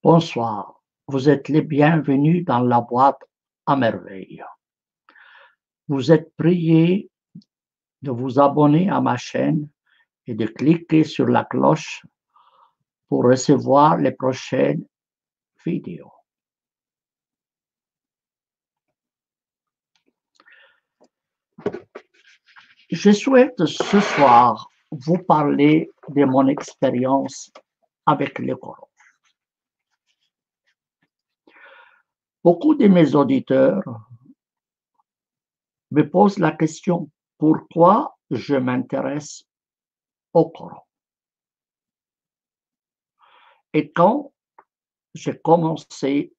Bonsoir, vous êtes les bienvenus dans la boîte à merveille. Vous êtes priés de vous abonner à ma chaîne et de cliquer sur la cloche pour recevoir les prochaines vidéos. Je souhaite ce soir vous parler de mon expérience avec le Coran. Beaucoup de mes auditeurs me posent la question pourquoi je m'intéresse au Coran. Et quand j'ai commencé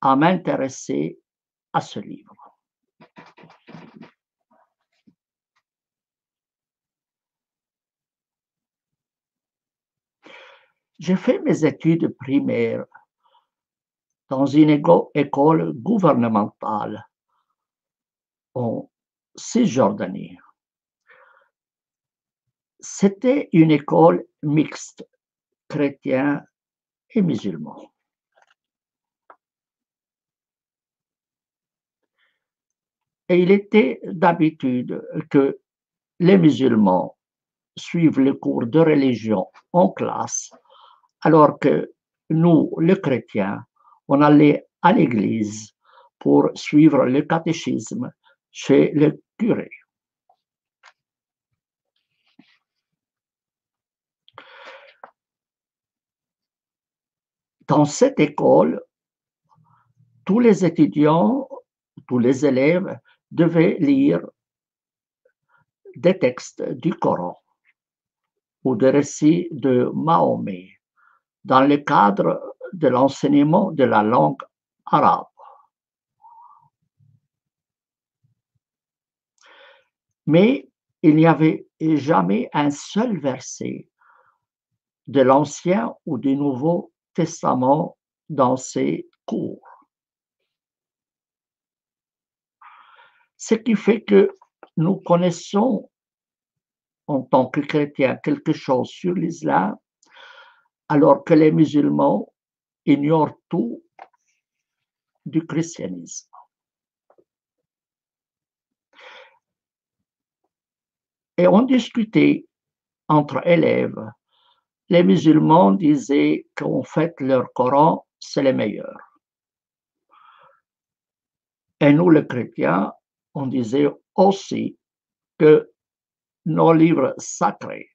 à m'intéresser à ce livre. J'ai fait mes études primaires dans une école gouvernementale en Cisjordanie. C'était une école mixte, chrétien et musulman. Et il était d'habitude que les musulmans suivent le cours de religion en classe, alors que nous, les chrétiens, on allait à l'église pour suivre le catéchisme chez le curé. Dans cette école, tous les étudiants, tous les élèves devaient lire des textes du Coran ou des récits de Mahomet dans le cadre de l'enseignement de la langue arabe. Mais il n'y avait jamais un seul verset de l'Ancien ou du Nouveau Testament dans ces cours. Ce qui fait que nous connaissons en tant que chrétiens quelque chose sur l'islam, alors que les musulmans ignorent tout du christianisme. Et on discutait entre élèves. Les musulmans disaient qu'en fait, leur Coran, c'est le meilleur. Et nous, les chrétiens, on disait aussi que nos livres sacrés,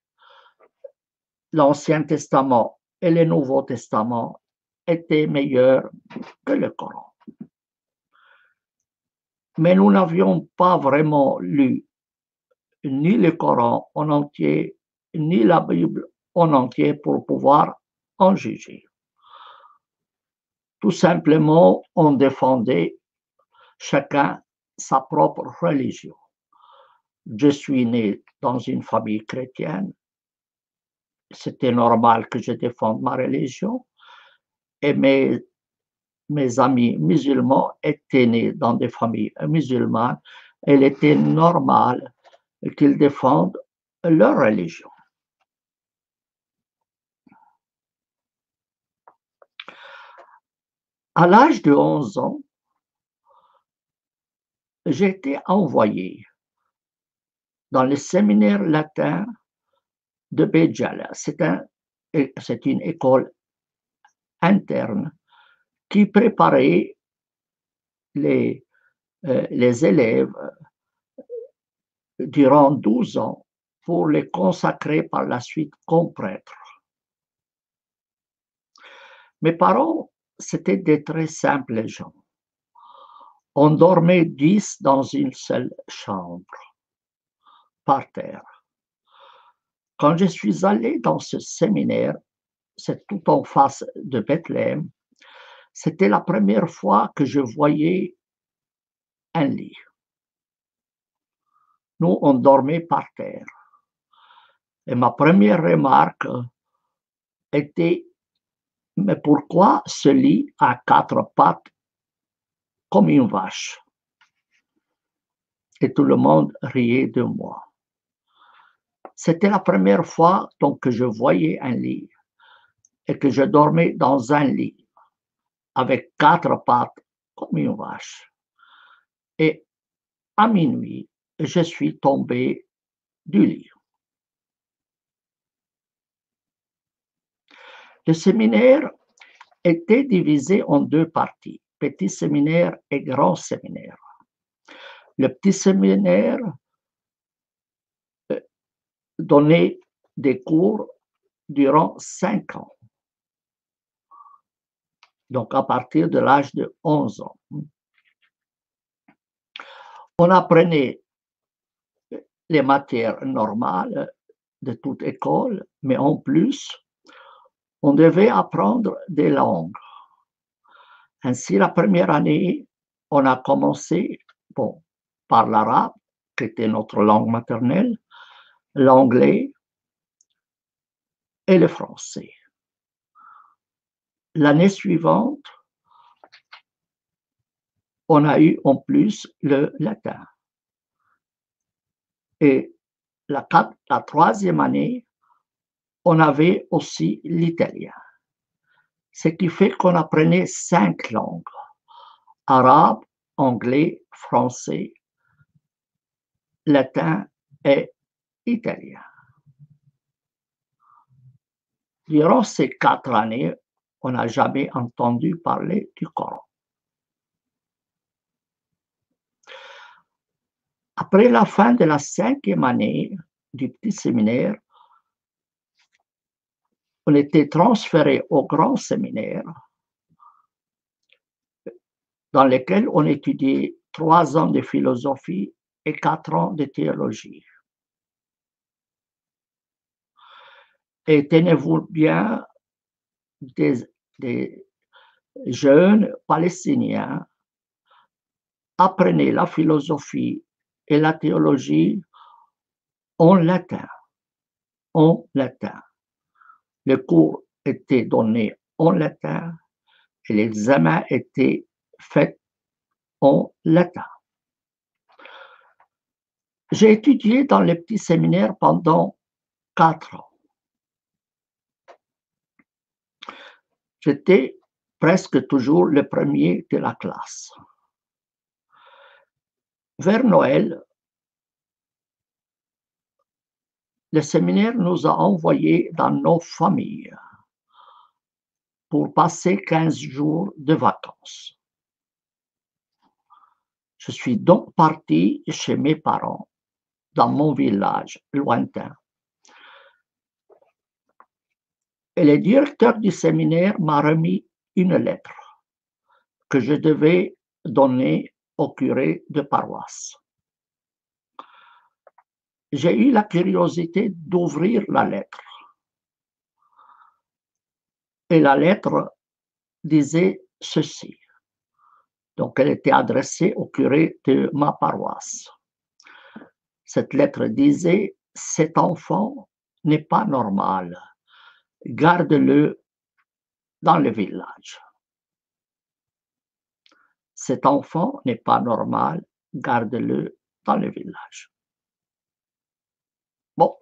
l'Ancien Testament et le Nouveau Testament, étaient meilleurs que le Coran. Mais nous n'avions pas vraiment lu ni le Coran en entier, ni la Bible en entier pour pouvoir en juger. Tout simplement, on défendait chacun sa propre religion. Je suis né dans une famille chrétienne. C'était normal que je défende ma religion. Et mes amis musulmans étaient nés dans des familles musulmanes. Il était normal qu'ils défendent leur religion. À l'âge de 11 ans, j'ai été envoyé dans le séminaire latin de Béjala. C'est une école interne qui préparait les élèves durant 12 ans pour les consacrer par la suite comme prêtres. Mes parents, c'était des très simples gens. On dormait 10 dans une seule chambre, par terre. Quand je suis allé dans ce séminaire, c'est tout en face de Bethléem, c'était la première fois que je voyais un lit. Nous, on dormait par terre. Et ma première remarque était, mais pourquoi ce lit a 4 pattes comme une vache? Et tout le monde riait de moi. C'était la première fois donc que je voyais un lit. et que je dormais dans un lit avec 4 pattes comme une vache. Et à minuit, je suis tombé du lit. Le séminaire était divisé en 2 parties, petit séminaire et grand séminaire. Le petit séminaire donnait des cours durant 5 ans, donc à partir de l'âge de 11 ans. On apprenait les matières normales de toute école, mais en plus, on devait apprendre des langues. Ainsi, la première année, on a commencé par l'arabe, qui était notre langue maternelle, l'anglais et le français. L'année suivante, on a eu en plus le latin. Et la troisième année, on avait aussi l'italien. Ce qui fait qu'on apprenait 5 langues, arabe, anglais, français, latin et italien. Durant ces 4 années, on n'a jamais entendu parler du Coran. Après la fin de la 5e année du petit séminaire, on était transféré au grand séminaire dans lequel on étudiait 3 ans de philosophie et 4 ans de théologie. Et tenez-vous bien, des jeunes palestiniens apprenaient la philosophie et la théologie en latin. En latin. Le cours était donné en latin et l'examen était fait en latin. J'ai étudié dans le petit séminaire pendant 4 ans. J'étais presque toujours le premier de la classe. Vers Noël, le séminaire nous a envoyés dans nos familles pour passer 15 jours de vacances. Je suis donc parti chez mes parents, dans mon village lointain. Et le directeur du séminaire m'a remis une lettre que je devais donner au curé de paroisse. J'ai eu la curiosité d'ouvrir la lettre. Et la lettre disait ceci. Donc, elle était adressée au curé de ma paroisse. Cette lettre disait: cet enfant n'est pas normal, garde-le dans le village. Cet enfant n'est pas normal, garde-le dans le village. Bon,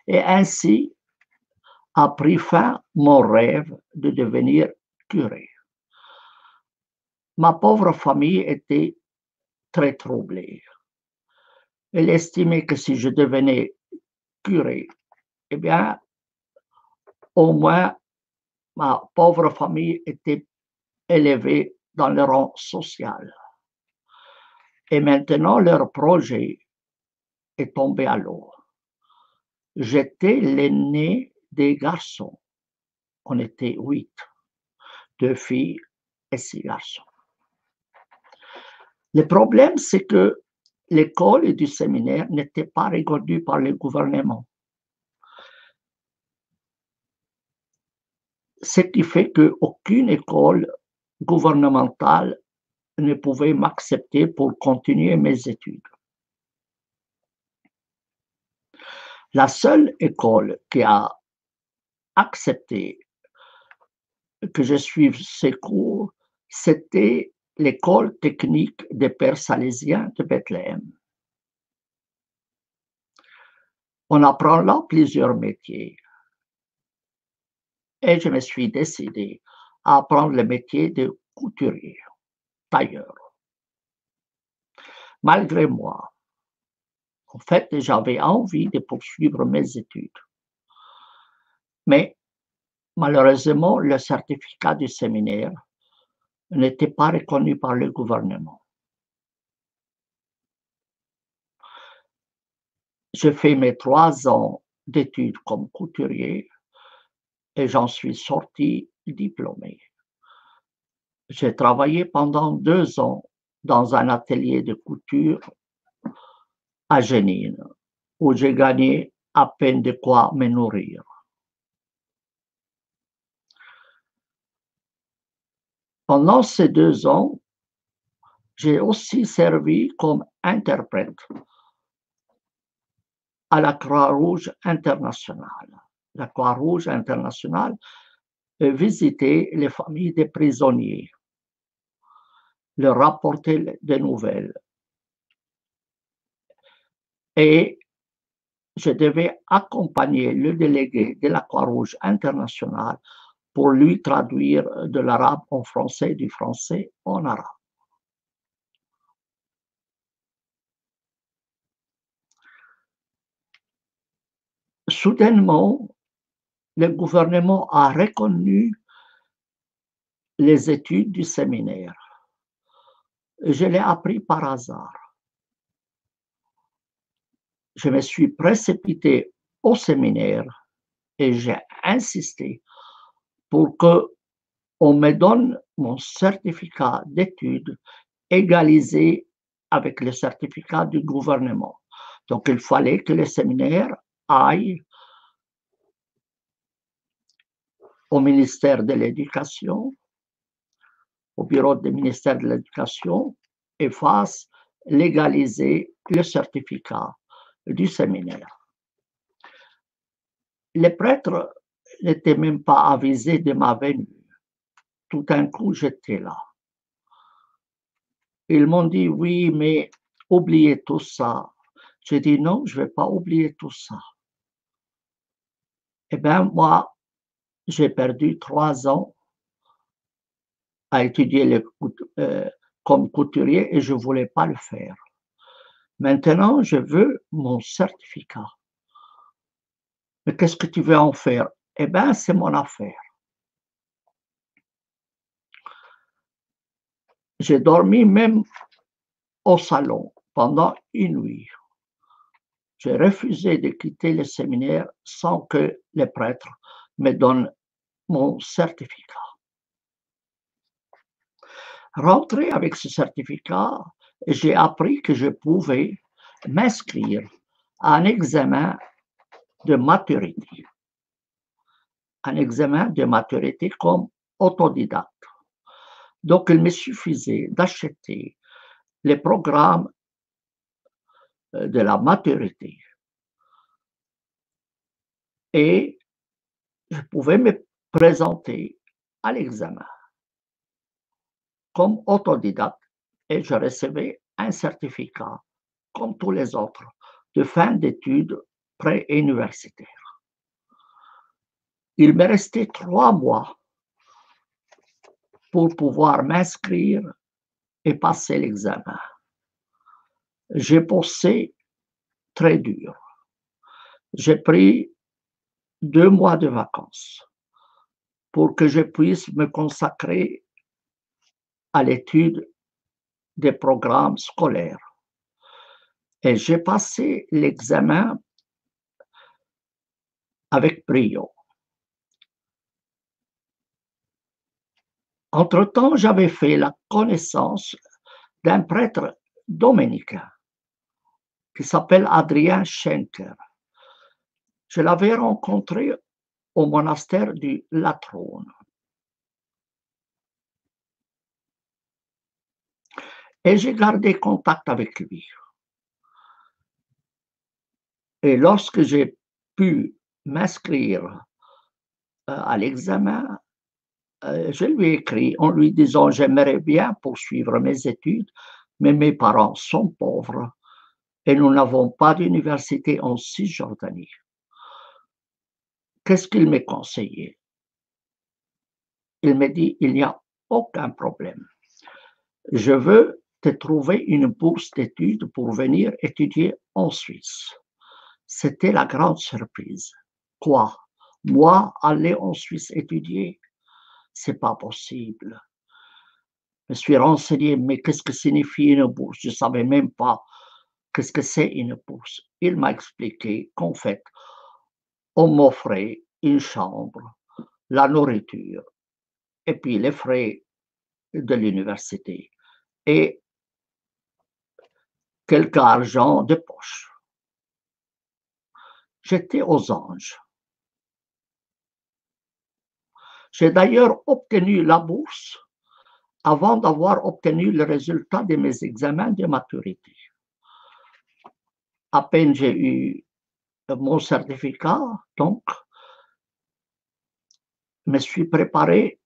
et ainsi a pris fin mon rêve de devenir curé. Ma pauvre famille était très troublée. Elle estimait que si je devenais curé, eh bien, au moins ma pauvre famille était élevée dans le rang social. Et maintenant, leur projet est tombé à l'eau. J'étais l'aîné des garçons. On était 8, 2 filles et 6 garçons. Le problème, c'est que l'école du séminaire n'était pas reconnue par le gouvernement. Ce qui fait qu'aucune école gouvernementale ne pouvait m'accepter pour continuer mes études. La seule école qui a accepté que je suive ces cours, c'était l'école technique des Pères Salésiens de Bethléem. On apprend là plusieurs métiers. et je me suis décidé à apprendre le métier de couturier, tailleur. Malgré moi, en fait, j'avais envie de poursuivre mes études. Mais malheureusement, le certificat du séminaire n'était pas reconnu par le gouvernement. J'ai fait mes 3 ans d'études comme couturier et j'en suis sorti diplômé. J'ai travaillé pendant 2 ans dans un atelier de couture à Génine, où j'ai gagné à peine de quoi me nourrir. Pendant ces 2 ans, j'ai aussi servi comme interprète à la Croix-Rouge internationale. La Croix-Rouge internationale visitait les familles des prisonniers, leur rapportait des nouvelles. Et je devais accompagner le délégué de la Croix-Rouge internationale pour lui traduire de l'arabe en français, du français en arabe. Soudainement, le gouvernement a reconnu les études du séminaire. Je l'ai appris par hasard. Je me suis précipité au séminaire et j'ai insisté pour qu'on me donne mon certificat d'études égalisé avec le certificat du gouvernement. Donc, il fallait que le séminaire aille au ministère de l'Éducation, au bureau du ministère de l'Éducation, et fasse légaliser le certificat du séminaire. Les prêtres n'étaient même pas avisés de ma venue. Tout d'un coup, j'étais là. Ils m'ont dit, oui, mais oubliez tout ça. J'ai dit, non, je ne vais pas oublier tout ça. Eh bien, moi, j'ai perdu 3 ans à étudier comme couturier et je ne voulais pas le faire. Maintenant, je veux mon certificat. Mais qu'est-ce que tu veux en faire? Eh bien, c'est mon affaire. J'ai dormi même au salon pendant une nuit. J'ai refusé de quitter le séminaire sans que les prêtres me donnent mon certificat. Rentré avec ce certificat, j'ai appris que je pouvais m'inscrire à un examen de maturité. Un examen de maturité comme autodidacte. Donc, il me suffisait d'acheter les programmes de la maturité et je pouvais me présenter à l'examen comme autodidacte et je recevais un certificat comme tous les autres de fin d'études pré-universitaires. Il me restait 3 mois pour pouvoir m'inscrire et passer l'examen. J'ai bossé très dur. J'ai pris 2 mois de vacances pour que je puisse me consacrer à l'étude des programmes scolaires. Et j'ai passé l'examen avec brio. Entre-temps, j'avais fait la connaissance d'un prêtre dominicain qui s'appelle Adrien Schenker. Je l'avais rencontré au monastère du Latrone. Et j'ai gardé contact avec lui. Et lorsque j'ai pu m'inscrire à l'examen, je lui ai écrit en lui disant j'aimerais bien poursuivre mes études, mais mes parents sont pauvres et nous n'avons pas d'université en Cisjordanie. Qu'est-ce qu'il m'a conseillé? Il me dit, il n'y a aucun problème. Je veux te trouver une bourse d'études pour venir étudier en Suisse. C'était la grande surprise. Quoi? Moi, aller en Suisse étudier? C'est pas possible. Je me suis renseigné, mais qu'est-ce que signifie une bourse? Je ne savais même pas qu'est-ce que c'est une bourse. Il m'a expliqué qu'en fait, on m'offrait une chambre, la nourriture, et puis les frais de l'université et quelque argent de poche. J'étais aux anges. J'ai d'ailleurs obtenu la bourse avant d'avoir obtenu le résultat de mes examens de maturité. À peine j'ai eu mon certificat, donc je me suis préparé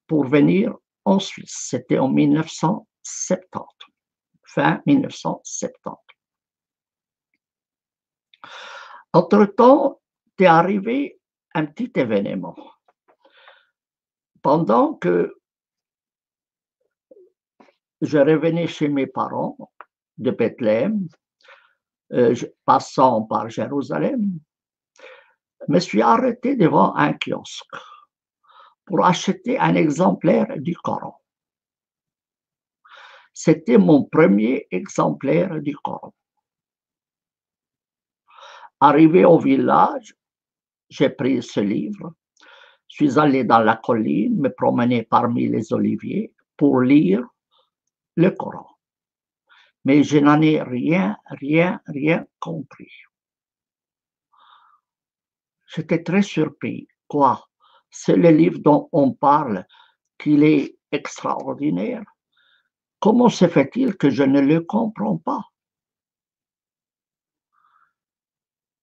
pour venir en Suisse. C'était en 1970, fin 1970. Entre-temps, est arrivé un petit événement. Pendant que je revenais chez mes parents de Bethléem, passant par Jérusalem, je me suis arrêté devant un kiosque pour acheter un exemplaire du Coran. C'était mon premier exemplaire du Coran. Arrivé au village, j'ai pris ce livre, suis allé dans la colline, me promener parmi les oliviers pour lire le Coran. Mais je n'en ai rien compris. J'étais très surpris. Quoi? C'est le livre dont on parle, qu'il est extraordinaire. Comment se fait-il que je ne le comprends pas?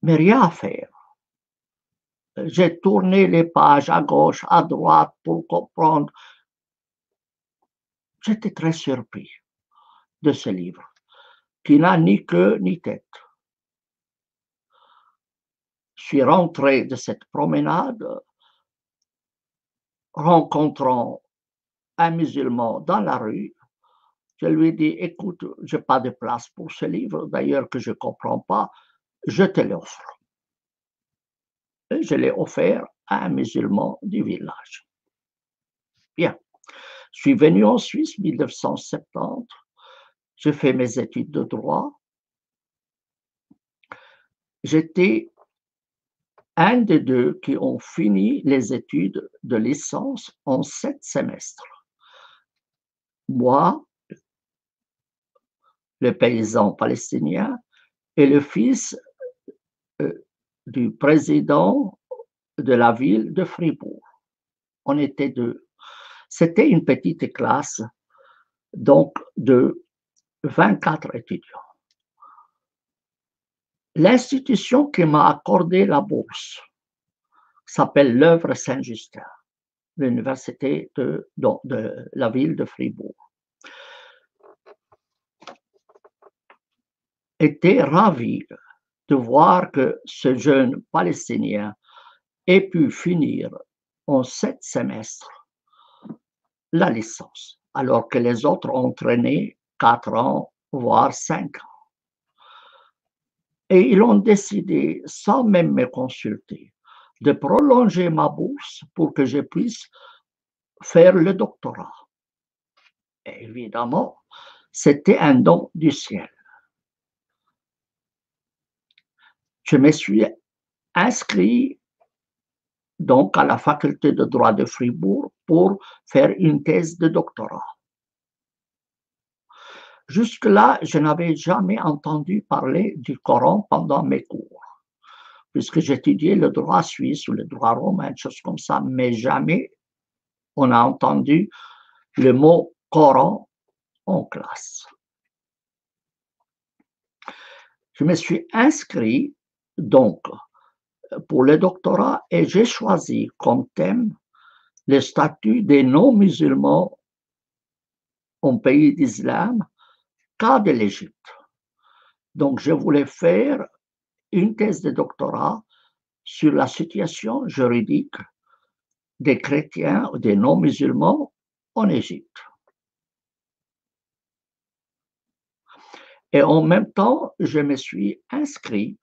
Mais rien à faire. J'ai tourné les pages à gauche, à droite pour comprendre. J'étais très surpris de ce livre, qui n'a ni queue ni tête. Je suis rentré de cette promenade, rencontrant un musulman dans la rue. Je lui ai dit, écoute, je n'ai pas de place pour ce livre, d'ailleurs que je ne comprends pas, je te l'offre. Et je l'ai offert à un musulman du village. Bien. Je suis venu en Suisse en 1970. J'ai fait mes études de droit. J'étais un des deux qui ont fini les études de licence en 7 semestres. Moi, le paysan palestinien, et le fils du président de la ville de Fribourg. On était deux. C'était une petite classe, donc de 24 étudiants. L'institution qui m'a accordé la bourse s'appelle l'Œuvre Saint-Justin, l'université de la ville de Fribourg. Était ravi de voir que ce jeune Palestinien ait pu finir en 7 semestres la licence, alors que les autres ont traîné 4 ans, voire 5 ans. Et ils ont décidé, sans même me consulter, de prolonger ma bourse pour que je puisse faire le doctorat. Et évidemment, c'était un don du ciel. Je me suis inscrit donc à la faculté de droit de Fribourg pour faire une thèse de doctorat. Jusque-là, je n'avais jamais entendu parler du Coran pendant mes cours, puisque j'étudiais le droit suisse ou le droit romain, des choses comme ça, mais jamais on a entendu le mot Coran en classe. Je me suis inscrit donc pour le doctorat et j'ai choisi comme thème le statut des non-musulmans en pays d'islam, cas de l'Égypte. Donc, je voulais faire une thèse de doctorat sur la situation juridique des chrétiens ou des non-musulmans en Égypte. Et en même temps, je me suis inscrit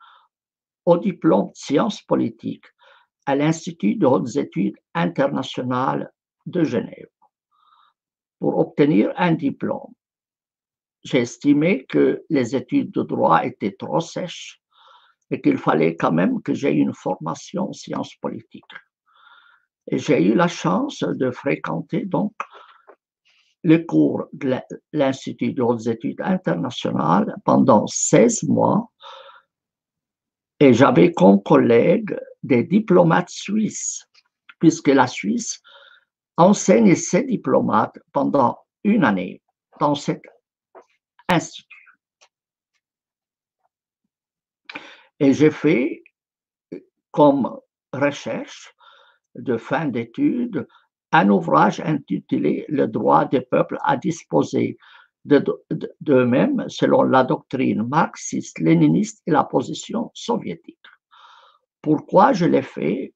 au diplôme de sciences politiques à l'Institut de hautes études internationales de Genève pour obtenir un diplôme. J'ai estimé que les études de droit étaient trop sèches et qu'il fallait quand même que j'aie une formation en sciences politiques. Et j'ai eu la chance de fréquenter donc les cours de l'Institut de hautes études internationales pendant 16 mois et j'avais comme collègues des diplomates suisses, puisque la Suisse enseigne ses diplomates pendant une année dans cet institut. Et j'ai fait comme recherche de fin d'études un ouvrage intitulé Le droit des peuples à disposer d'eux-mêmes selon la doctrine marxiste-léniniste et la position soviétique. Pourquoi je l'ai fait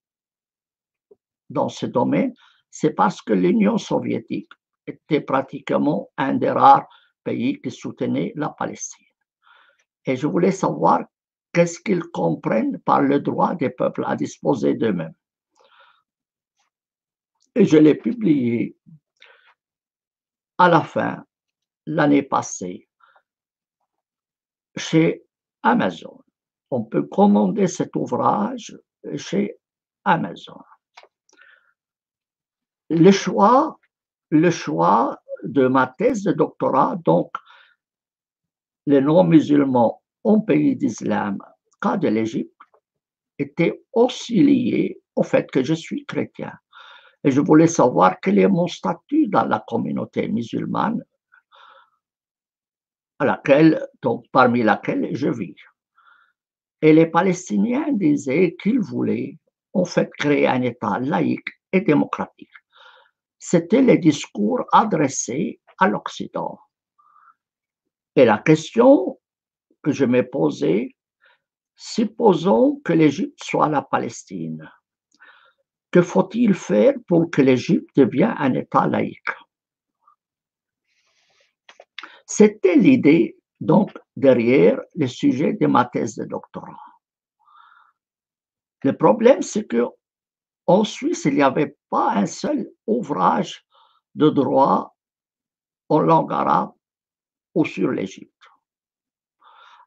dans ce domaine? C'est parce que l'Union soviétique était pratiquement un des rares pays qui soutenait la Palestine. Et je voulais savoir qu'est-ce qu'ils comprennent par le droit des peuples à disposer d'eux-mêmes. Et je l'ai publié à la fin, l'année passée, chez Amazon. On peut commander cet ouvrage chez Amazon. Le choix de ma thèse de doctorat, donc les non-musulmans en pays d'islam, cas de l'Égypte, était aussi lié au fait que je suis chrétien. Et je voulais savoir quel est mon statut dans la communauté musulmane parmi laquelle je vis. Et les Palestiniens disaient qu'ils voulaient en fait créer un État laïque et démocratique. C'était les discours adressés à l'Occident. Et la question que je me posais, supposons que l'Égypte soit la Palestine. Que faut-il faire pour que l'Égypte devienne un État laïque? C'était l'idée donc derrière le sujet de ma thèse de doctorat. Le problème, c'est qu'en Suisse, il n'y avait pas un seul ouvrage de droit en langue arabe ou sur l'Égypte.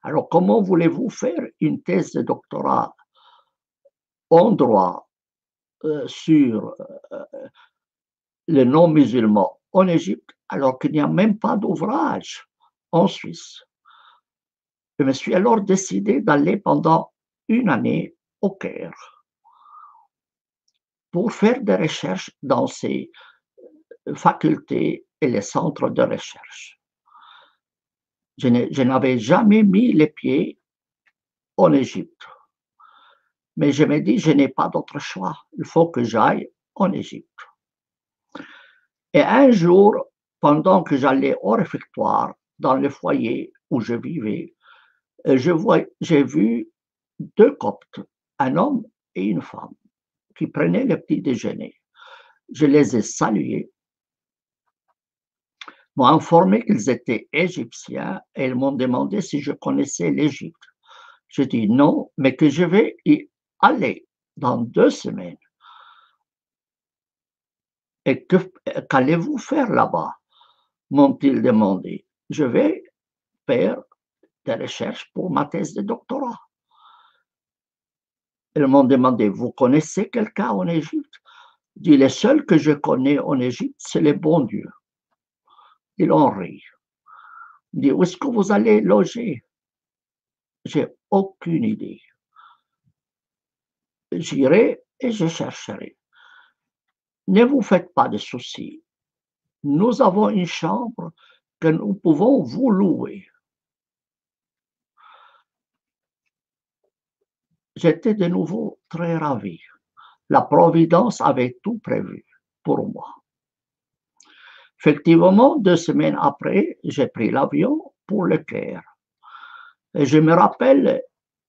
Alors, comment voulez-vous faire une thèse de doctorat en droit sur les non-musulmans en Égypte alors qu'il n'y a même pas d'ouvrage en Suisse? Je me suis alors décidé d'aller pendant une année au Caire pour faire des recherches dans ces facultés et les centres de recherche. Je n'avais jamais mis les pieds en Égypte, mais je me dis, je n'ai pas d'autre choix, il faut que j'aille en Égypte. Et un jour, pendant que j'allais au réfectoire, dans le foyer où je vivais, j'ai vu deux Coptes, un homme et une femme, qui prenaient le petit déjeuner. Je les ai salués, m'ont informé qu'ils étaient égyptiens et ils m'ont demandé si je connaissais l'Égypte. Je dis non, mais que je vais y aller dans 2 semaines. Et qu'allez-vous faire là-bas? M'ont-ils demandé. Je vais faire des recherches pour ma thèse de doctorat. Ils m'ont demandé, vous connaissez quelqu'un en Égypte? Je dis, les seuls que je connais en Égypte, c'est les bons dieux. Ils ont ri. Je dis, où est-ce que vous allez loger? J'ai aucune idée. J'irai et je chercherai. Ne vous faites pas de soucis. Nous avons une chambre que nous pouvons vous louer. J'étais de nouveau très ravi. La Providence avait tout prévu pour moi. Effectivement, 2 semaines après, j'ai pris l'avion pour le Caire. Et je me rappelle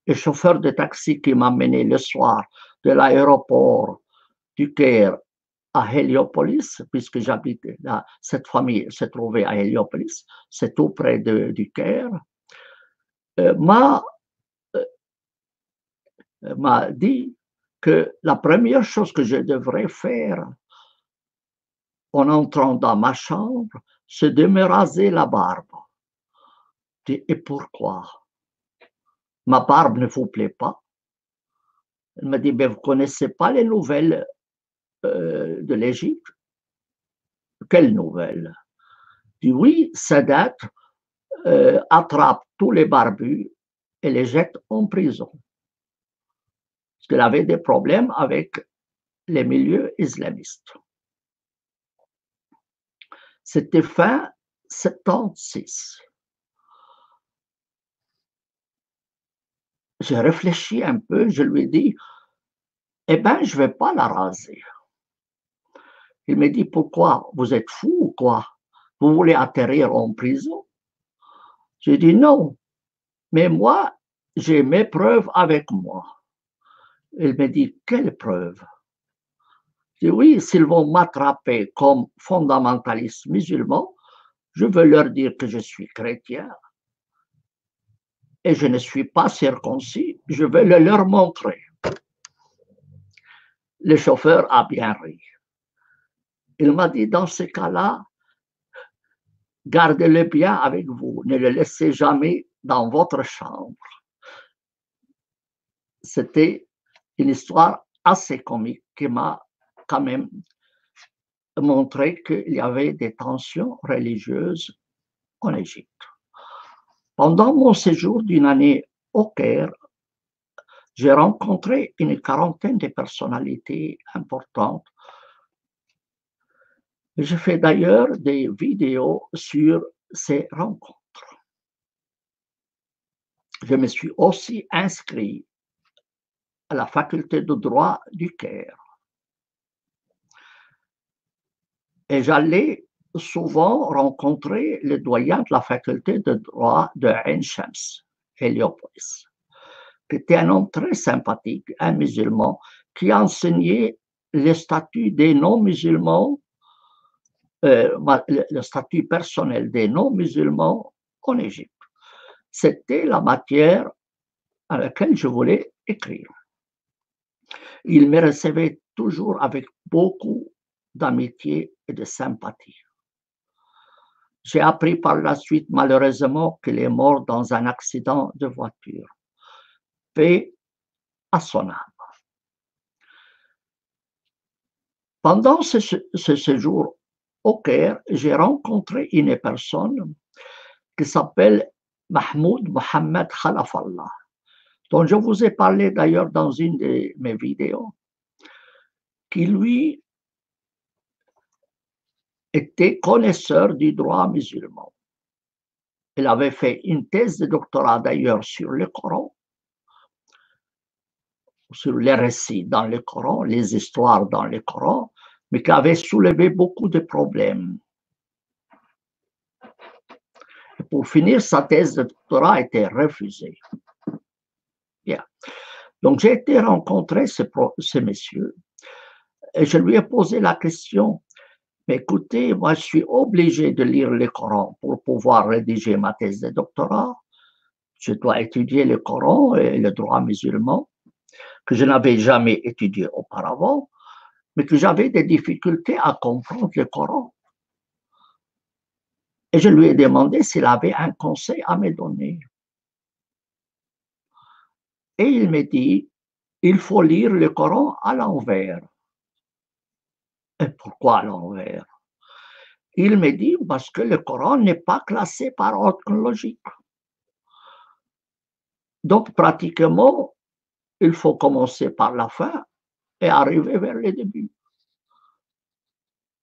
le chauffeur de taxi qui m'a mené le soir de l'aéroport du Caire à Héliopolis, puisque j'habite là, cette famille se trouvait à Héliopolis, c'est tout près du Caire, m'a dit que la première chose que je devrais faire en entrant dans ma chambre, c'est de me raser la barbe. Et pourquoi? Ma barbe ne vous plaît pas? Elle m'a dit, ben, vous ne connaissez pas les nouvelles de l'Égypte? Quelles nouvelles? Je dis, oui, Sadat attrape tous les barbus et les jette en prison. Parce qu'il avait des problèmes avec les milieux islamistes. C'était fin 76. J'ai réfléchi un peu, je lui ai dit, eh bien, je ne vais pas la raser. Il me dit, pourquoi? Vous êtes fou ou quoi? Vous voulez atterrir en prison? J'ai dit, non, mais moi, j'ai mes preuves avec moi. Il me dit, quelles preuves? J'ai dit, oui, s'ils vont m'attraper comme fondamentaliste musulman, je veux leur dire que je suis chrétien et je ne suis pas circoncis, je vais le leur montrer. Le chauffeur a bien ri. Il m'a dit, dans ce cas-là, gardez-le bien avec vous, ne le laissez jamais dans votre chambre. C'était une histoire assez comique qui m'a quand même montré qu'il y avait des tensions religieuses en Égypte. Pendant mon séjour d'une année au Caire, j'ai rencontré une quarantaine de personnalités importantes. J'ai fait d'ailleurs des vidéos sur ces rencontres. Je me suis aussi inscrit à la faculté de droit du Caire. Et j'allais souvent rencontrer le doyen de la faculté de droit de Ain Shams, Héliopolis, qui était un homme très sympathique, un musulman, qui enseignait le statut des non-musulmans, le statut personnel des non-musulmans en Égypte. C'était la matière à laquelle je voulais écrire. Il me recevait toujours avec beaucoup d'amitié et de sympathie. J'ai appris par la suite, malheureusement, qu'il est mort dans un accident de voiture. Paix à son âme. Pendant ce séjour au Caire, j'ai rencontré une personne qui s'appelle Mahmoud Mohammed Khalafallah, dont je vous ai parlé d'ailleurs dans une de mes vidéos, qui lui était connaisseur du droit musulman. Il avait fait une thèse de doctorat d'ailleurs sur le Coran, sur les récits dans le Coran, les histoires dans le Coran, mais qui avait soulevé beaucoup de problèmes. Et pour finir, sa thèse de doctorat a été refusée. Bien. Donc j'ai été rencontrer ce monsieur et je lui ai posé la question, mais écoutez, moi je suis obligé de lire le Coran pour pouvoir rédiger ma thèse de doctorat. Je dois étudier le Coran et le droit musulman, que je n'avais jamais étudié auparavant, mais que j'avais des difficultés à comprendre le Coran. Et je lui ai demandé s'il avait un conseil à me donner. Et il me dit, il faut lire le Coran à l'envers. Et pourquoi à l'envers? Il me dit, parce que le Coran n'est pas classé par ordre chronologique. Donc, pratiquement, il faut commencer par la fin et arriver vers le début.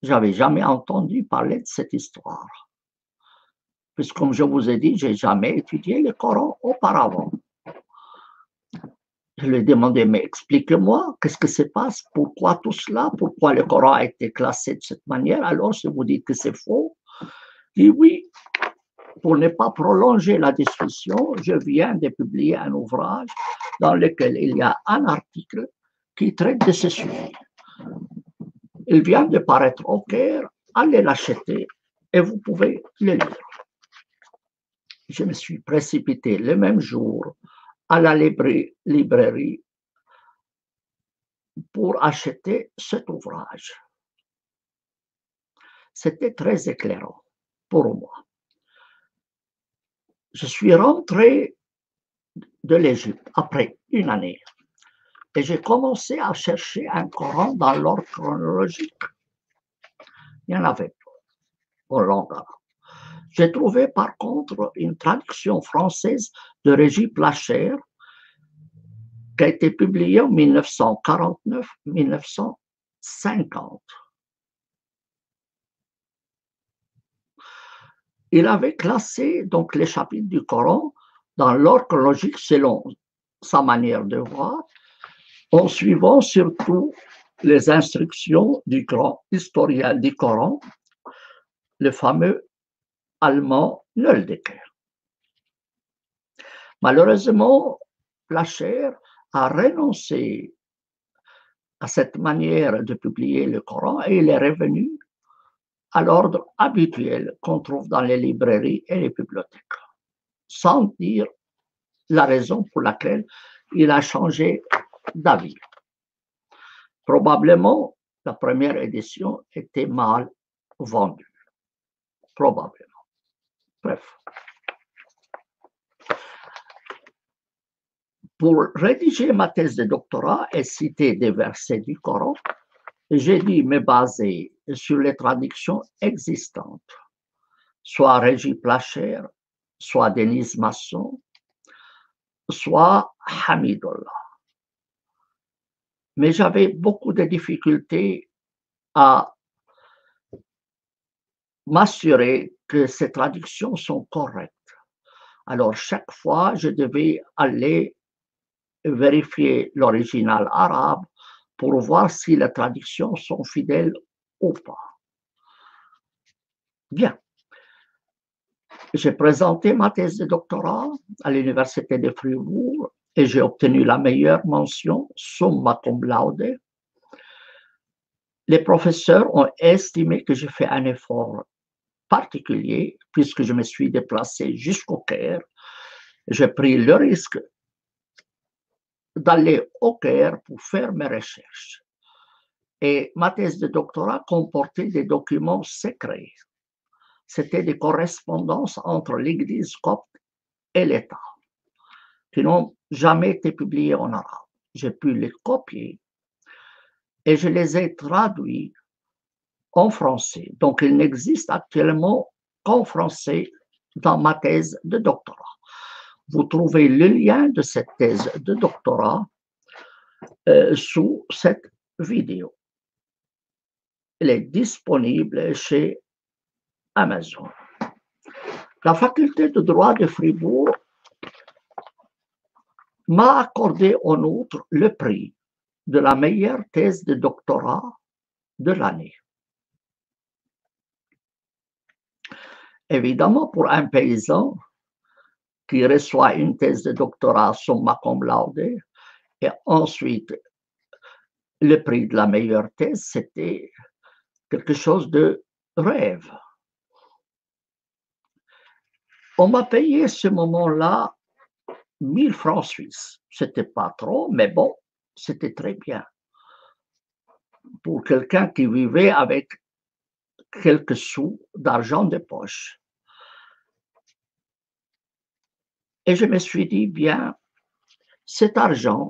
Je n'avais jamais entendu parler de cette histoire. Puisque, comme je vous ai dit, je n'ai jamais étudié le Coran auparavant. Je lui ai demandé, mais expliquez-moi, qu'est-ce que se passe? Pourquoi tout cela? Pourquoi le Coran a été classé de cette manière? Alors, si vous dites que c'est faux, je dis oui. Pour ne pas prolonger la discussion, je viens de publier un ouvrage dans lequel il y a un article qui traite de ce sujet. Il vient de paraître au Caire, allez l'acheter et vous pouvez le lire. Je me suis précipité le même jour à la librairie pour acheter cet ouvrage. C'était très éclairant pour moi. Je suis rentré de l'Égypte après une année et j'ai commencé à chercher un Coran dans l'ordre chronologique. Il n'y en avait pas en langue arabe. J'ai trouvé par contre une traduction française de Régis Placher qui a été publiée en 1949-1950. Il avait classé donc les chapitres du Coran dans l'ordre chronologique selon sa manière de voir, en suivant surtout les instructions du grand historien du Coran, le fameux allemand Nöldeker. Malheureusement, Placher a renoncé à cette manière de publier le Coran et il est revenu à l'ordre habituel qu'on trouve dans les librairies et les bibliothèques, sans dire la raison pour laquelle il a changé d'avis. Probablement, la première édition était mal vendue. Probablement. Bref. Pour rédiger ma thèse de doctorat et citer des versets du Coran, j'ai dû me baser sur les traductions existantes, soit Régis Placher, soit Denise Masson, soit Hamidullah. Mais j'avais beaucoup de difficultés à m'assurer que ces traductions sont correctes. Alors, chaque fois, je devais aller vérifier l'original arabe pour voir si les traductions sont fidèles ou pas. Bien. J'ai présenté ma thèse de doctorat à l'Université de Fribourg et j'ai obtenu la meilleure mention, summa cum laude. Les professeurs ont estimé que j'ai fait un effort particulier puisque je me suis déplacé jusqu'au Caire. J'ai pris le risque d'aller au Caire pour faire mes recherches. Et ma thèse de doctorat comportait des documents secrets. C'était des correspondances entre l'Église copte et l'État, qui n'ont jamais été publiées en arabe. J'ai pu les copier et je les ai traduits en français. Donc, il n'existe actuellement qu'en français dans ma thèse de doctorat. Vous trouvez le lien de cette thèse de doctorat sous cette vidéo. Elle est disponible chez Amazon. La faculté de droit de Fribourg m'a accordé en outre le prix de la meilleure thèse de doctorat de l'année. Évidemment, pour un paysan qui reçoit une thèse de doctorat summa cum laude et ensuite le prix de la meilleure thèse, c'était quelque chose de rêve. On m'a payé à ce moment-là 1000 francs suisses. C'était pas trop, mais bon, c'était très bien pour quelqu'un qui vivait avec quelques sous d'argent de poche. Et je me suis dit, bien, cet argent,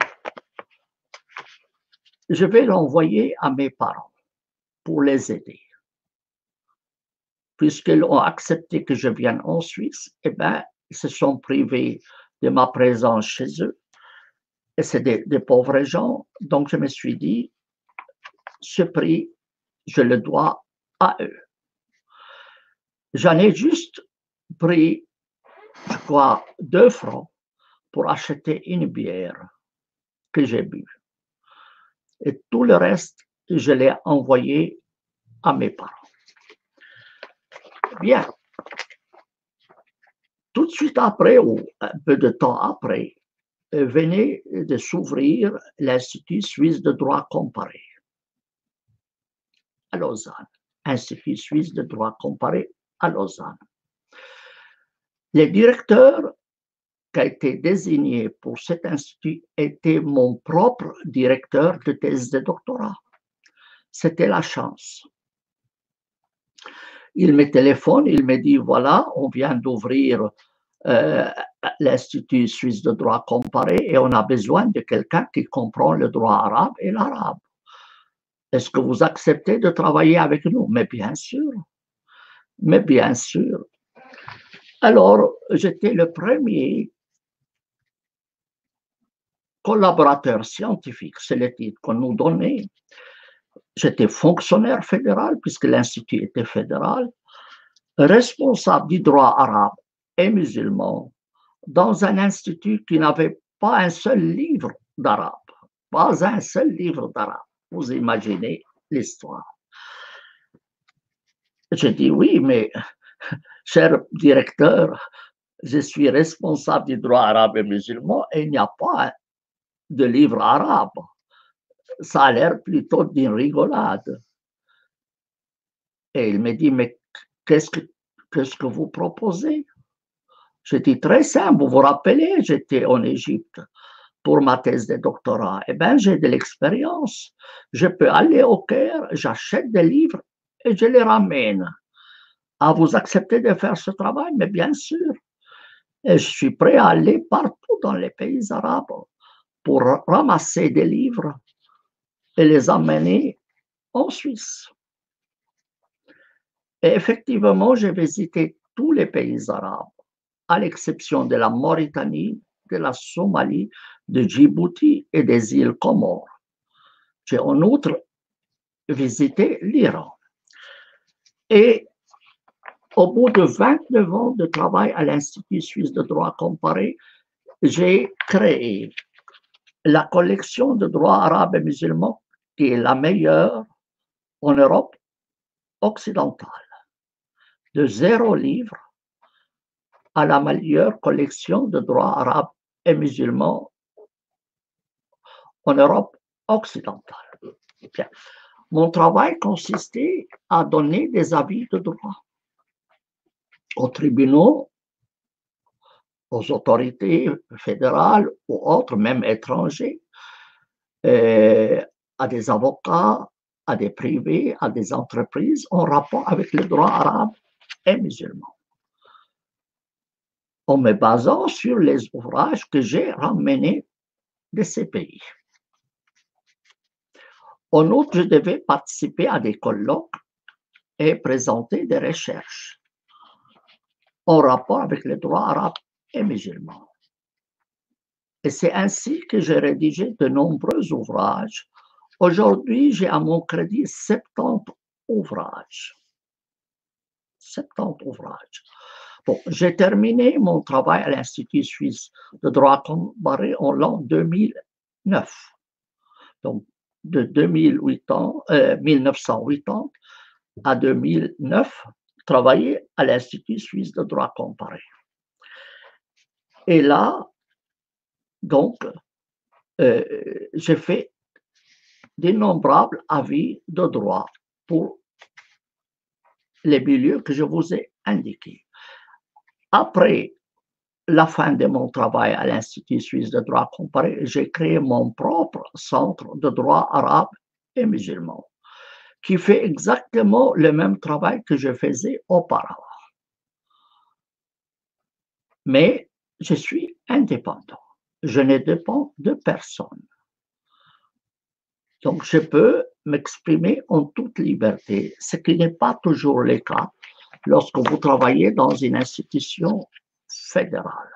je vais l'envoyer à mes parents pour les aider. Puisqu'ils ont accepté que je vienne en Suisse, eh bien, ils se sont privés de ma présence chez eux. Et c'est des pauvres gens. Donc, je me suis dit, ce prix, je le dois à eux. J'en ai juste pris, je crois, 2 francs pour acheter une bière que j'ai bu. Et tout le reste, je l'ai envoyé à mes parents. Bien. Tout de suite après, ou un peu de temps après, venait de s'ouvrir l'Institut suisse de droit comparé. à Lausanne, Institut suisse de droit comparé à Lausanne. Le directeur qui a été désigné pour cet institut était mon propre directeur de thèse de doctorat. C'était la chance. Il me téléphone, il me dit, voilà, on vient d'ouvrir l'Institut suisse de droit comparé et on a besoin de quelqu'un qui comprend le droit arabe et l'arabe. Est-ce que vous acceptez de travailler avec nous? Mais bien sûr. Mais bien sûr. Alors, j'étais le premier collaborateur scientifique, c'est le titre qu'on nous donnait. J'étais fonctionnaire fédéral, puisque l'Institut était fédéral, responsable du droit arabe et musulman dans un institut qui n'avait pas un seul livre d'arabe. Pas un seul livre d'arabe. Vous imaginez l'histoire. J'ai dit oui, mais cher directeur, je suis responsable du droit arabe et musulman et il n'y a pas de livre arabe. Ça a l'air plutôt d'une rigolade. Et il me dit, mais qu'est-ce que vous proposez? J'ai dit, très simple, vous vous rappelez, j'étais en Égypte pour ma thèse de doctorat. Eh bien, j'ai de l'expérience. Je peux aller au Caire, j'achète des livres et je les ramène. Ah, vous acceptez de faire ce travail? Mais bien sûr. Et je suis prêt à aller partout dans les pays arabes pour ramasser des livres et les amener en Suisse. Et effectivement, j'ai visité tous les pays arabes, à l'exception de la Mauritanie, de la Somalie, de Djibouti et des îles Comores. J'ai en outre visité l'Iran. Et au bout de 29 ans de travail à l'Institut suisse de droit comparé, j'ai créé la collection de droit arabe et musulman qui est la meilleure en Europe occidentale. De 0 livre à la meilleure collection de droit arabe et musulman en Europe occidentale. Bien. Mon travail consistait à donner des avis de droit aux tribunaux, aux autorités fédérales ou autres, même étrangers, à des avocats, à des privés, à des entreprises en rapport avec le droit arabe et musulman, en me basant sur les ouvrages que j'ai ramenés de ces pays. En outre, je devais participer à des colloques et présenter des recherches en rapport avec le droit arabe et musulman. Et c'est ainsi que j'ai rédigé de nombreux ouvrages. Aujourd'hui, j'ai à mon crédit 70 ouvrages. 70 ouvrages. Bon, j'ai terminé mon travail à l'Institut suisse de droit comparé en l'an 2009. Donc, de 1980 à 2009, travaillé à l'Institut suisse de droit comparé. Et là, donc, j'ai fait d'innombrables avis de droit pour les milieux que je vous ai indiqués. Après la fin de mon travail à l'Institut suisse de droit comparé, j'ai créé mon propre centre de droit arabe et musulman, qui fait exactement le même travail que je faisais auparavant. Mais je suis indépendant. Je ne dépends de personne. Donc, je peux m'exprimer en toute liberté, ce qui n'est pas toujours le cas lorsque vous travaillez dans une institution fédérale.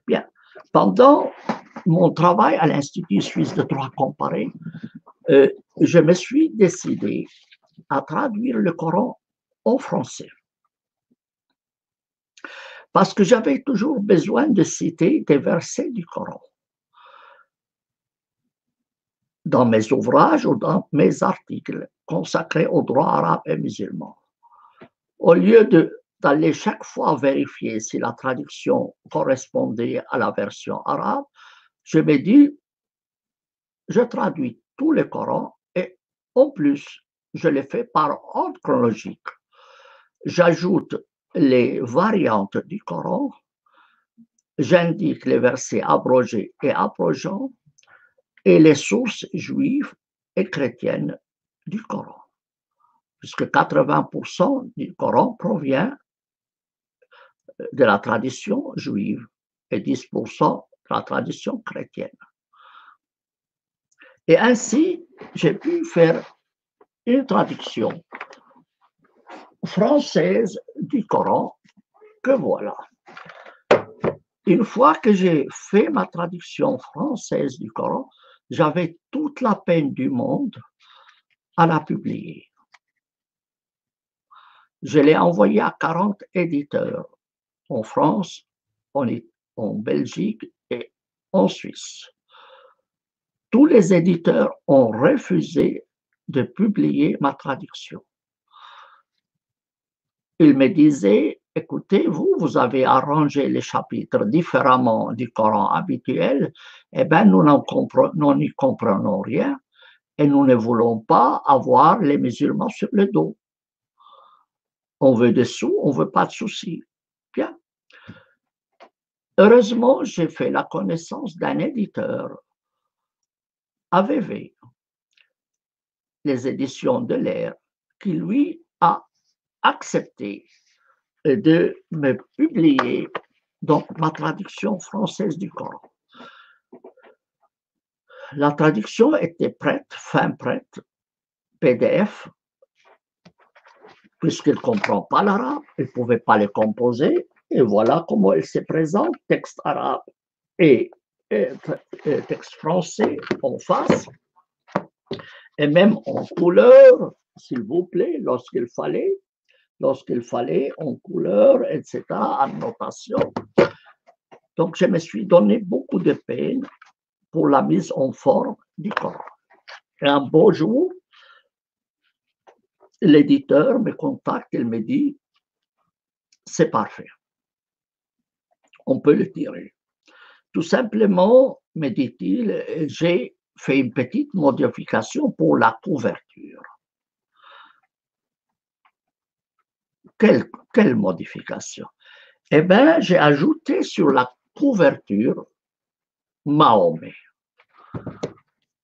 Bien, pendant mon travail à l'Institut suisse de droit comparé, je me suis décidé à traduire le Coran en français. Parce que j'avais toujours besoin de citer des versets du Coran dans mes ouvrages ou dans mes articles consacrés au droit arabe et musulman. Au lieu d'aller chaque fois vérifier si la traduction correspondait à la version arabe, je me dis, je traduis tout le Coran et en plus, je l'ai fait par ordre chronologique. J'ajoute les variantes du Coran, j'indique les versets abrogés et abrogeants et les sources juives et chrétiennes du Coran, puisque 80% du Coran provient de la tradition juive et 10% de la tradition chrétienne. Et ainsi, j'ai pu faire une traduction française du Coran que voilà. Une fois que j'ai fait ma traduction française du Coran, j'avais toute la peine du monde à la publier. Je l'ai envoyée à 40 éditeurs en France, en Belgique et en Suisse. Tous les éditeurs ont refusé de publier ma traduction. Ils me disaient, écoutez, vous avez arrangé les chapitres différemment du Coran habituel, eh bien, nous n'y comprenons rien et nous ne voulons pas avoir les musulmans sur le dos. On veut des sous, on ne veut pas de soucis. Bien. Heureusement, j'ai fait la connaissance d'un éditeur, AVV, les éditions de l'Air, qui lui a accepté de me publier donc ma traduction française du Coran. La traduction était prête, fin prête, PDF, puisqu'il ne comprend pas l'arabe, il ne pouvait pas les composer, et voilà comment elle se présente, texte arabe et texte français en face, et même en couleur, s'il vous plaît, lorsqu'il fallait en couleur, etc., annotation. Donc, je me suis donné beaucoup de peine pour la mise en forme du Coran. Et un beau jour, l'éditeur me contacte, il me dit, c'est parfait, on peut le tirer. Tout simplement, me dit-il, j'ai fait une petite modification pour la couverture. Quelle modification? Eh bien, j'ai ajouté sur la couverture Mahomet.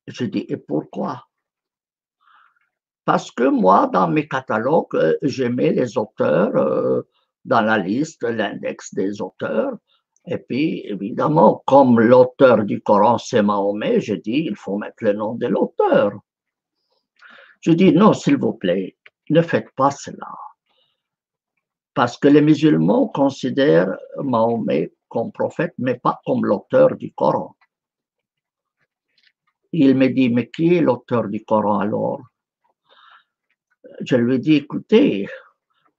Je dis, et pourquoi? Parce que moi, dans mes catalogues, je mets les auteurs dans la liste, l'index des auteurs. Et puis, évidemment, comme l'auteur du Coran, c'est Mahomet, je dis, il faut mettre le nom de l'auteur. Je dis, non, s'il vous plaît, ne faites pas cela. Parce que les musulmans considèrent Mahomet comme prophète, mais pas comme l'auteur du Coran. Il me dit, mais qui est l'auteur du Coran alors? Je lui dis, écoutez,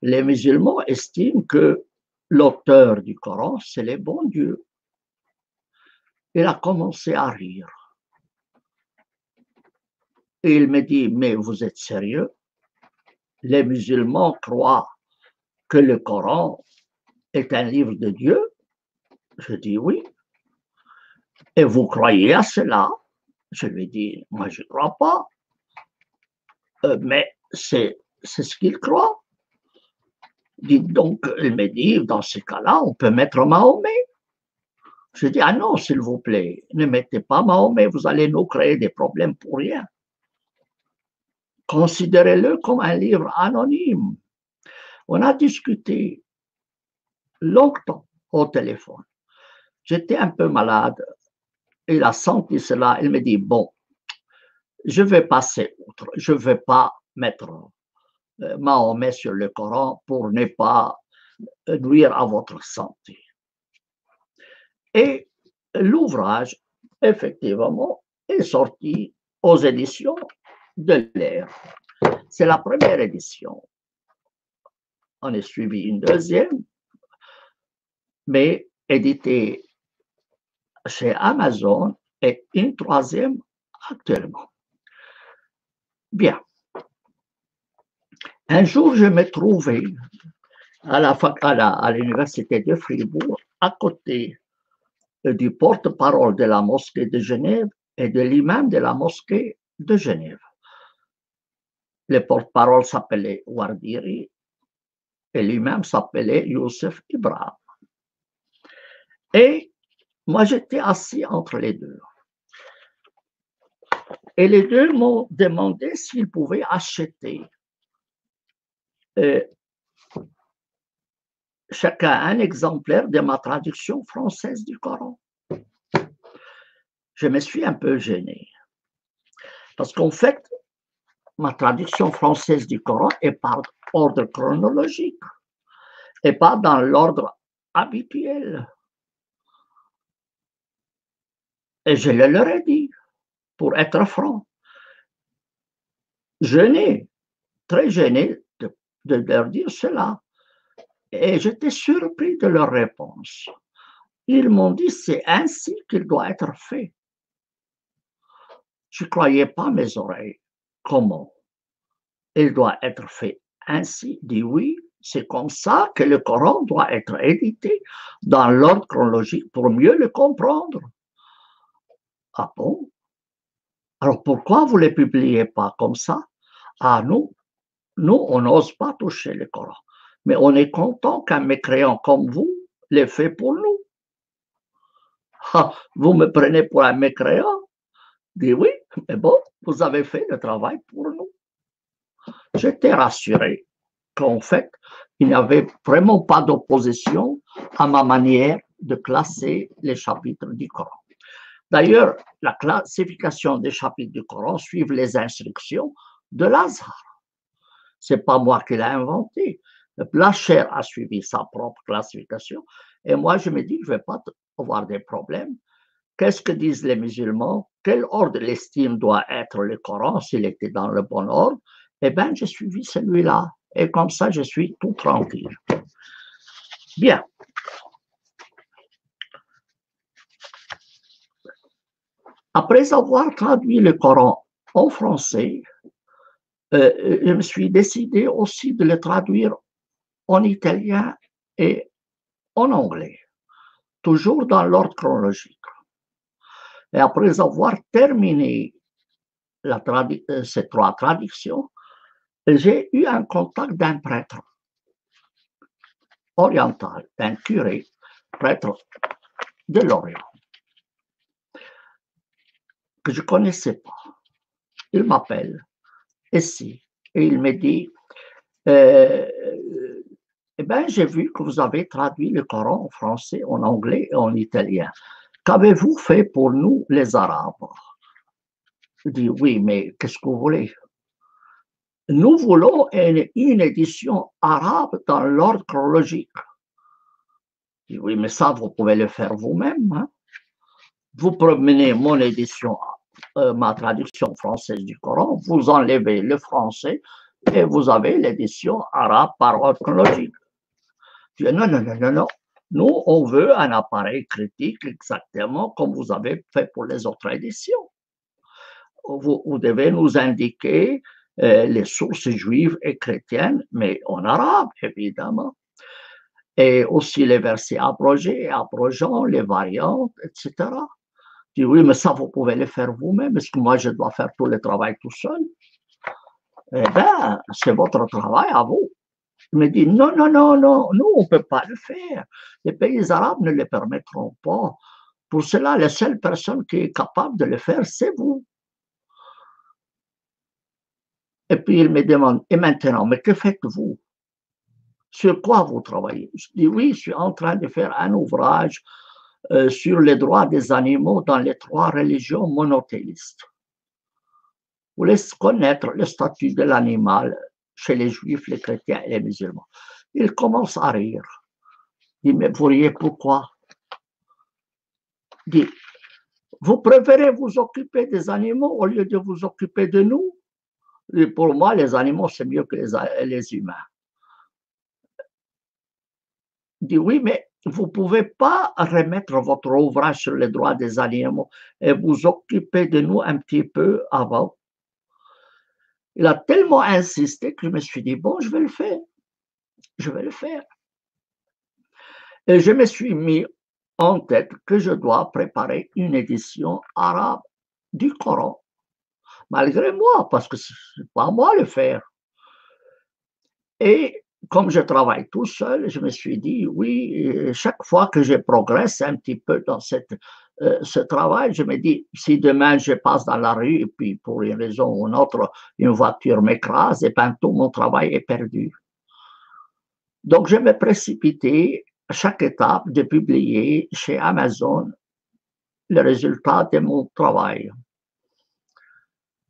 les musulmans estiment que l'auteur du Coran, c'est le bon Dieu. Il a commencé à rire. Et il me dit, mais vous êtes sérieux? Les musulmans croient que le Coran est un livre de Dieu? Je dis oui. Et vous croyez à cela? Je lui dis, moi je ne crois pas. Mais c'est ce qu'il croit. Dites donc, il me dit, dans ce cas-là, on peut mettre Mahomet. Je dis, ah non, s'il vous plaît, ne mettez pas Mahomet, vous allez nous créer des problèmes pour rien. Considérez-le comme un livre anonyme. On a discuté longtemps au téléphone. J'étais un peu malade. Il a senti cela. Il me dit, bon, je vais passer outre. Je ne vais pas mettre Mahomet sur le Coran pour ne pas nuire à votre santé. Et l'ouvrage, effectivement, est sorti aux éditions de l'Air. C'est la première édition. On a suivi une deuxième, mais éditée chez Amazon, et une troisième actuellement. Bien. Un jour, je me trouvais à l'université de Fribourg, à côté du porte-parole de la mosquée de Genève et de l'imam de la mosquée de Genève. Le porte-parole s'appelait Wardiri et lui-même s'appelait Youssef Ibrahim. Et moi, j'étais assis entre les deux. Et les deux m'ont demandé s'ils pouvaient acheter chacun un exemplaire de ma traduction française du Coran. Je me suis un peu gêné. Parce qu'en fait, ma traduction française du Coran est par ordre chronologique et pas dans l'ordre habituel. Et je le leur ai dit, pour être franc. Gêné, très gêné de leur dire cela. Et j'étais surpris de leur réponse. Ils m'ont dit, c'est ainsi qu'il doit être fait. Je ne croyais pas mes oreilles. Comment? Il doit être fait ainsi. Dit oui, c'est comme ça que le Coran doit être édité dans l'ordre chronologique pour mieux le comprendre. Ah bon? Alors pourquoi vous ne les publiez pas comme ça? Ah non, nous, on n'ose pas toucher le Coran. Mais on est content qu'un mécréant comme vous l'ait fait pour nous. Ah, vous me prenez pour un mécréant? Dis oui, mais bon, vous avez fait le travail pour nous. J'étais rassuré qu'en fait, il n'y avait vraiment pas d'opposition à ma manière de classer les chapitres du Coran. D'ailleurs, la classification des chapitres du Coran suit les instructions de l'Azhar. Ce n'est pas moi qui l'ai inventé. Blacher a suivi sa propre classification et moi, je me dis que je ne vais pas avoir des problèmes. Qu'est-ce que disent les musulmans? Quel ordre l'estime doit être le Coran s'il était dans le bon ordre? Eh bien, j'ai suivi celui-là. Et comme ça, je suis tout tranquille. Bien. Après avoir traduit le Coran en français, je me suis décidé aussi de le traduire en italien et en anglais, toujours dans l'ordre chronologique. Et après avoir terminé ces trois traductions, j'ai eu un contact d'un prêtre oriental, d'un curé, prêtre de l'Orient, que je ne connaissais pas. Il m'appelle ici et il me dit eh bien, j'ai vu que vous avez traduit le Coran en français, en anglais et en italien. Qu'avez-vous fait pour nous, les Arabes? Je dis oui, mais qu'est-ce que vous voulez? Nous voulons une édition arabe dans l'ordre chronologique. Je dis oui, mais ça, vous pouvez le faire vous-même. Hein? Vous prenez mon édition, ma traduction française du Coran, vous enlevez le français et vous avez l'édition arabe par ordre chronologique. Je dis non, non, non, non, non. Nous, on veut un appareil critique exactement comme vous avez fait pour les autres éditions. Vous devez nous indiquer les sources juives et chrétiennes, mais en arabe, évidemment. Et aussi les versets abrogés, abrogeants, les variantes, etc. Je dis oui, mais ça, vous pouvez le faire vous-même. Est-ce que moi, je dois faire tout le travail tout seul? Eh bien, c'est votre travail à vous. Il me dit non, non, non, non, nous, on ne peut pas le faire. Les pays arabes ne le permettront pas. Pour cela, la seule personne qui est capable de le faire, c'est vous. Et puis il me demande, et maintenant, mais que faites-vous? Sur quoi vous travaillez? Je dis oui, je suis en train de faire un ouvrage sur les droits des animaux dans les trois religions monothéistes. Vous laissez connaître le statut de l'animal chez les juifs, les chrétiens et les musulmans. Il commence à rire. Il dit, mais vous riez pourquoi? Il dit, vous préférez vous occuper des animaux au lieu de vous occuper de nous? Et pour moi, les animaux, c'est mieux que les humains. Il dit, oui, mais vous ne pouvez pas remettre votre ouvrage sur les droits des animaux et vous occuper de nous un petit peu avant. Il a tellement insisté que je me suis dit, bon, je vais le faire. Je vais le faire. Et je me suis mis en tête que je dois préparer une édition arabe du Coran malgré moi, parce que ce n'est pas à moi de le faire. Et comme je travaille tout seul, je me suis dit, oui, chaque fois que je progresse un petit peu dans ce travail, je me dis, si demain je passe dans la rue et puis pour une raison ou une autre, une voiture m'écrase, et bien tout mon travail est perdu. Donc je me précipitais à chaque étape de publier chez Amazon le résultat de mon travail.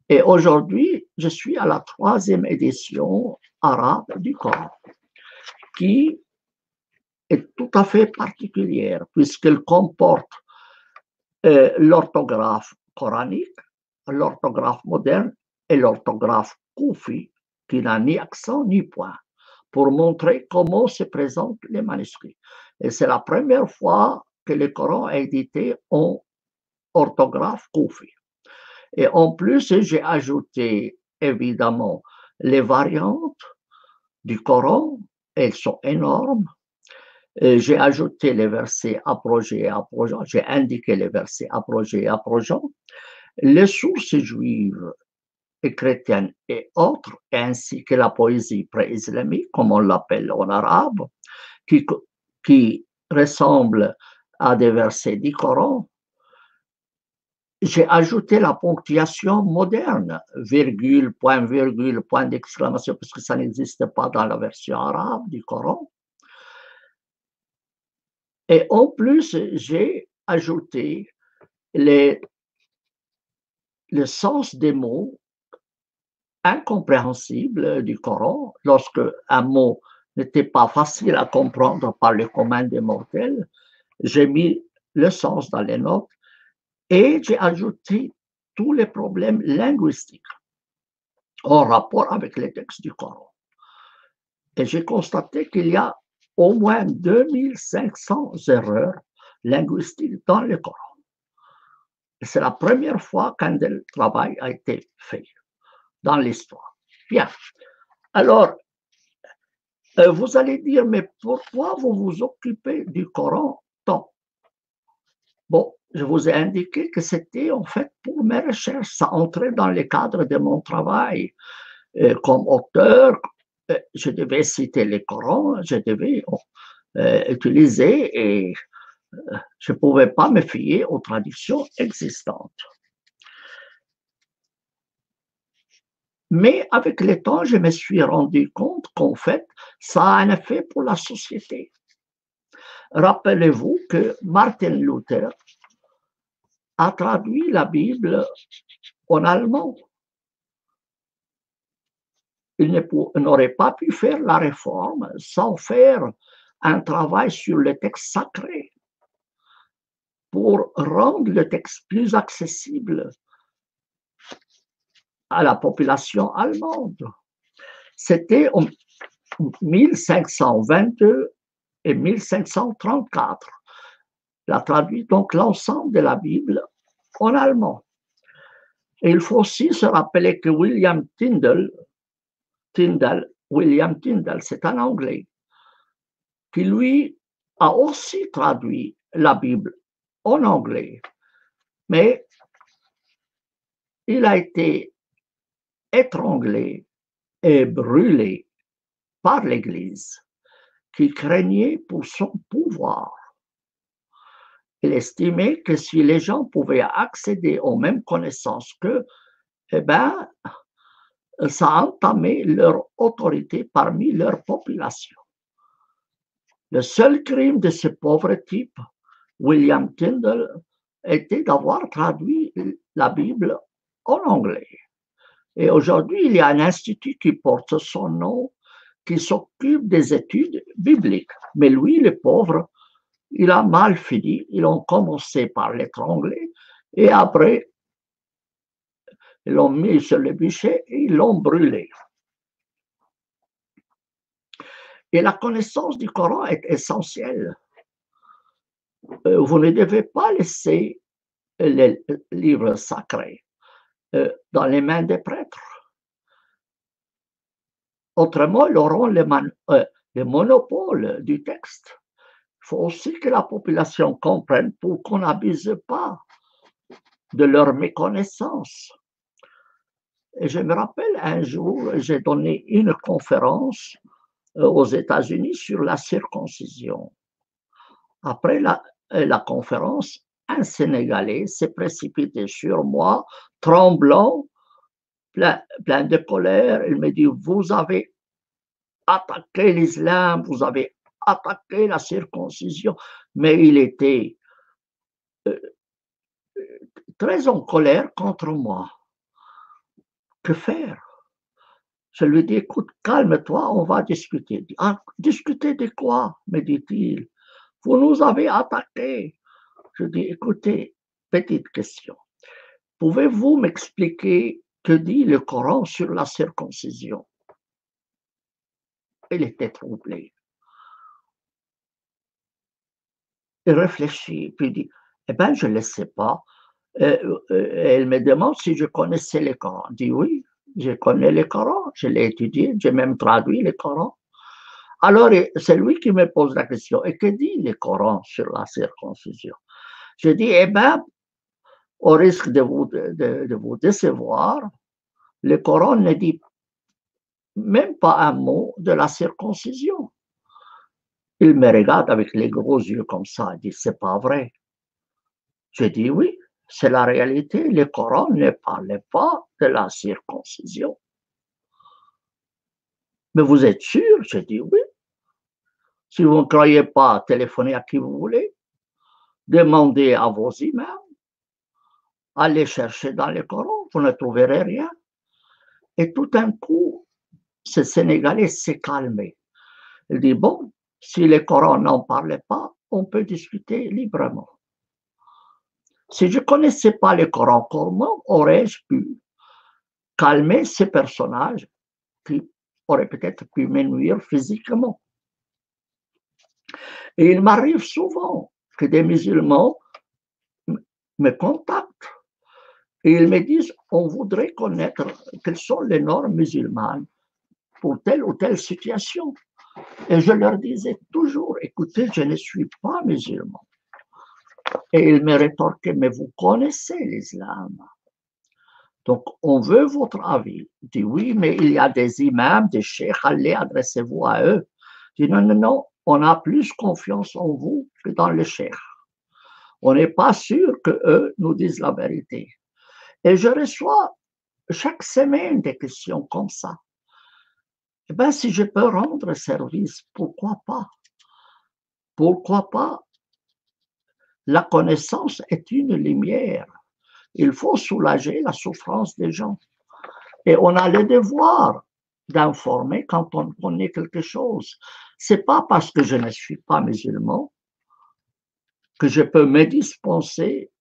Et aujourd'hui, je suis à la 3e édition arabe du Coran, qui est tout à fait particulière, puisqu'elle comporte l'orthographe coranique, l'orthographe moderne et l'orthographe koufi, qui n'a ni accent ni point, pour montrer comment se présentent les manuscrits. Et c'est la première fois que le Coran est édité en orthographe koufi. Et en plus, j'ai ajouté évidemment les variantes du Coran, elles sont énormes. J'ai ajouté les versets abrogés et abrogeants, j'ai indiqué les versets abrogés et abrogeants, les sources juives et chrétiennes et autres, ainsi que la poésie pré-islamique, comme on l'appelle en arabe, qui ressemble à des versets du Coran. J'ai ajouté la ponctuation moderne, virgule, point d'exclamation, parce que ça n'existe pas dans la version arabe du Coran. Et en plus, j'ai ajouté le sens des mots incompréhensibles du Coran. Lorsque un mot n'était pas facile à comprendre par le commun des mortels, j'ai mis le sens dans les notes et j'ai ajouté tous les problèmes linguistiques en rapport avec les textes du Coran. Et j'ai constaté qu'il y a au moins 2500 erreurs linguistiques dans le Coran. C'est la première fois qu'un tel travail a été fait dans l'histoire. Bien. Alors, vous allez dire, mais pourquoi vous vous occupez du Coran tant? Bon, je vous ai indiqué que c'était en fait pour mes recherches. Ça entrait dans le cadre de mon travail comme auteur. Je devais citer le Coran, je devais utiliser et je ne pouvais pas me fier aux traductions existantes. Mais avec le temps, je me suis rendu compte qu'en fait, ça a un effet pour la société. Rappelez-vous que Martin Luther a traduit la Bible en allemand. Il n'aurait pas pu faire la réforme sans faire un travail sur le texte sacré pour rendre le texte plus accessible à la population allemande. C'était en 1522 et 1534. Il a traduit donc l'ensemble de la Bible en allemand. Et il faut aussi se rappeler que William Tyndale, c'est un Anglais, qui lui a aussi traduit la Bible en anglais, mais il a été étranglé et brûlé par l'Église, qui craignait pour son pouvoir. Il estimait que si les gens pouvaient accéder aux mêmes connaissances qu'eux, eh bien, ça entamait leur autorité parmi leur population. Le seul crime de ce pauvre type, William Tyndale, était d'avoir traduit la Bible en anglais. Et aujourd'hui, il y a un institut qui porte son nom, qui s'occupe des études bibliques. Mais lui, le pauvre, il a mal fini. Ils ont commencé par l'étrangler et après, ils l'ont mis sur le bûcher et ils l'ont brûlé. Et la connaissance du Coran est essentielle. Vous ne devez pas laisser les livres sacrés dans les mains des prêtres. Autrement, ils auront le monopole du texte. Il faut aussi que la population comprenne pour qu'on n'abuse pas de leur méconnaissance. Et je me rappelle un jour, j'ai donné une conférence aux États-Unis sur la circoncision. Après la conférence, un Sénégalais s'est précipité sur moi, tremblant, plein de colère. Il me dit, vous avez attaqué l'islam, vous avez attaqué la circoncision. Mais il était très en colère contre moi. Que faire? Je lui dis, écoute, calme-toi, on va discuter. Ah, discuter de quoi? Me dit-il. Vous nous avez attaqués. Je dis, écoutez, petite question. Pouvez-vous m'expliquer que dit le Coran sur la circoncision? Il était troublé. Il réfléchit, puis il dit, eh bien, je ne le sais pas. Elle me demande si je connaissais le Coran. Je dis, oui, je connais le Coran, je l'ai étudié, j'ai même traduit le Coran. Alors, c'est lui qui me pose la question, et que dit le Coran sur la circoncision? Je dis, eh bien, au risque de vous décevoir, le Coran ne dit même pas un mot de la circoncision. Il me regarde avec les gros yeux comme ça, il dit, c'est pas vrai. Je dis, oui, c'est la réalité, le Coran ne parlait pas de la circoncision. Mais vous êtes sûr? Je dis, oui. Si vous ne croyez pas, téléphonez à qui vous voulez, demandez à vos imams, allez chercher dans le Coran, vous ne trouverez rien. Et tout d'un coup, ce Sénégalais s'est calmé. Il dit, bon, si le Coran n'en parlait pas, on peut discuter librement. Si je ne connaissais pas le Coran, comment aurais-je pu calmer ces personnages qui auraient peut-être pu me nuire physiquement? Et il m'arrive souvent que des musulmans me contactent et ils me disent, on voudrait connaître quelles sont les normes musulmanes pour telle ou telle situation. Et je leur disais toujours, écoutez, je ne suis pas musulman. Et ils me rétorquaient, mais vous connaissez l'islam. Donc, on veut votre avis. Je dis, oui, mais il y a des imams, des cheikhs, allez, adressez-vous à eux. Je dis, non, non, non, on a plus confiance en vous que dans les cheikhs. On n'est pas sûr qu'eux nous disent la vérité. Et je reçois chaque semaine des questions comme ça. Eh bien, si je peux rendre service, pourquoi pas? Pourquoi pas? La connaissance est une lumière. Il faut soulager la souffrance des gens. Et on a le devoir d'informer quand on connaît quelque chose. Ce n'est pas parce que je ne suis pas musulman que je peux me dispenser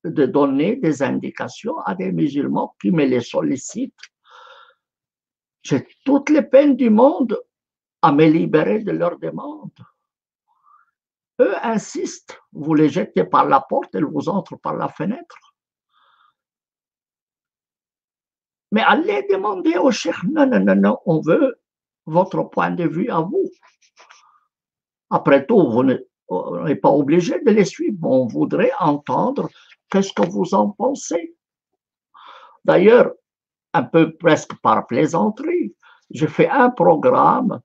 de donner des indications à des musulmans qui me les sollicitent. J'ai toutes les peines du monde à me libérer de leurs demandes. Eux insistent, vous les jetez par la porte, ils vous entrent par la fenêtre. Mais allez demander au cheikh, non, non, non, non, on veut votre point de vue à vous. Après tout, vous n'êtes pas obligé de les suivre, on voudrait entendre qu'est-ce que vous en pensez. D'ailleurs, un peu presque par plaisanterie, je fais un programme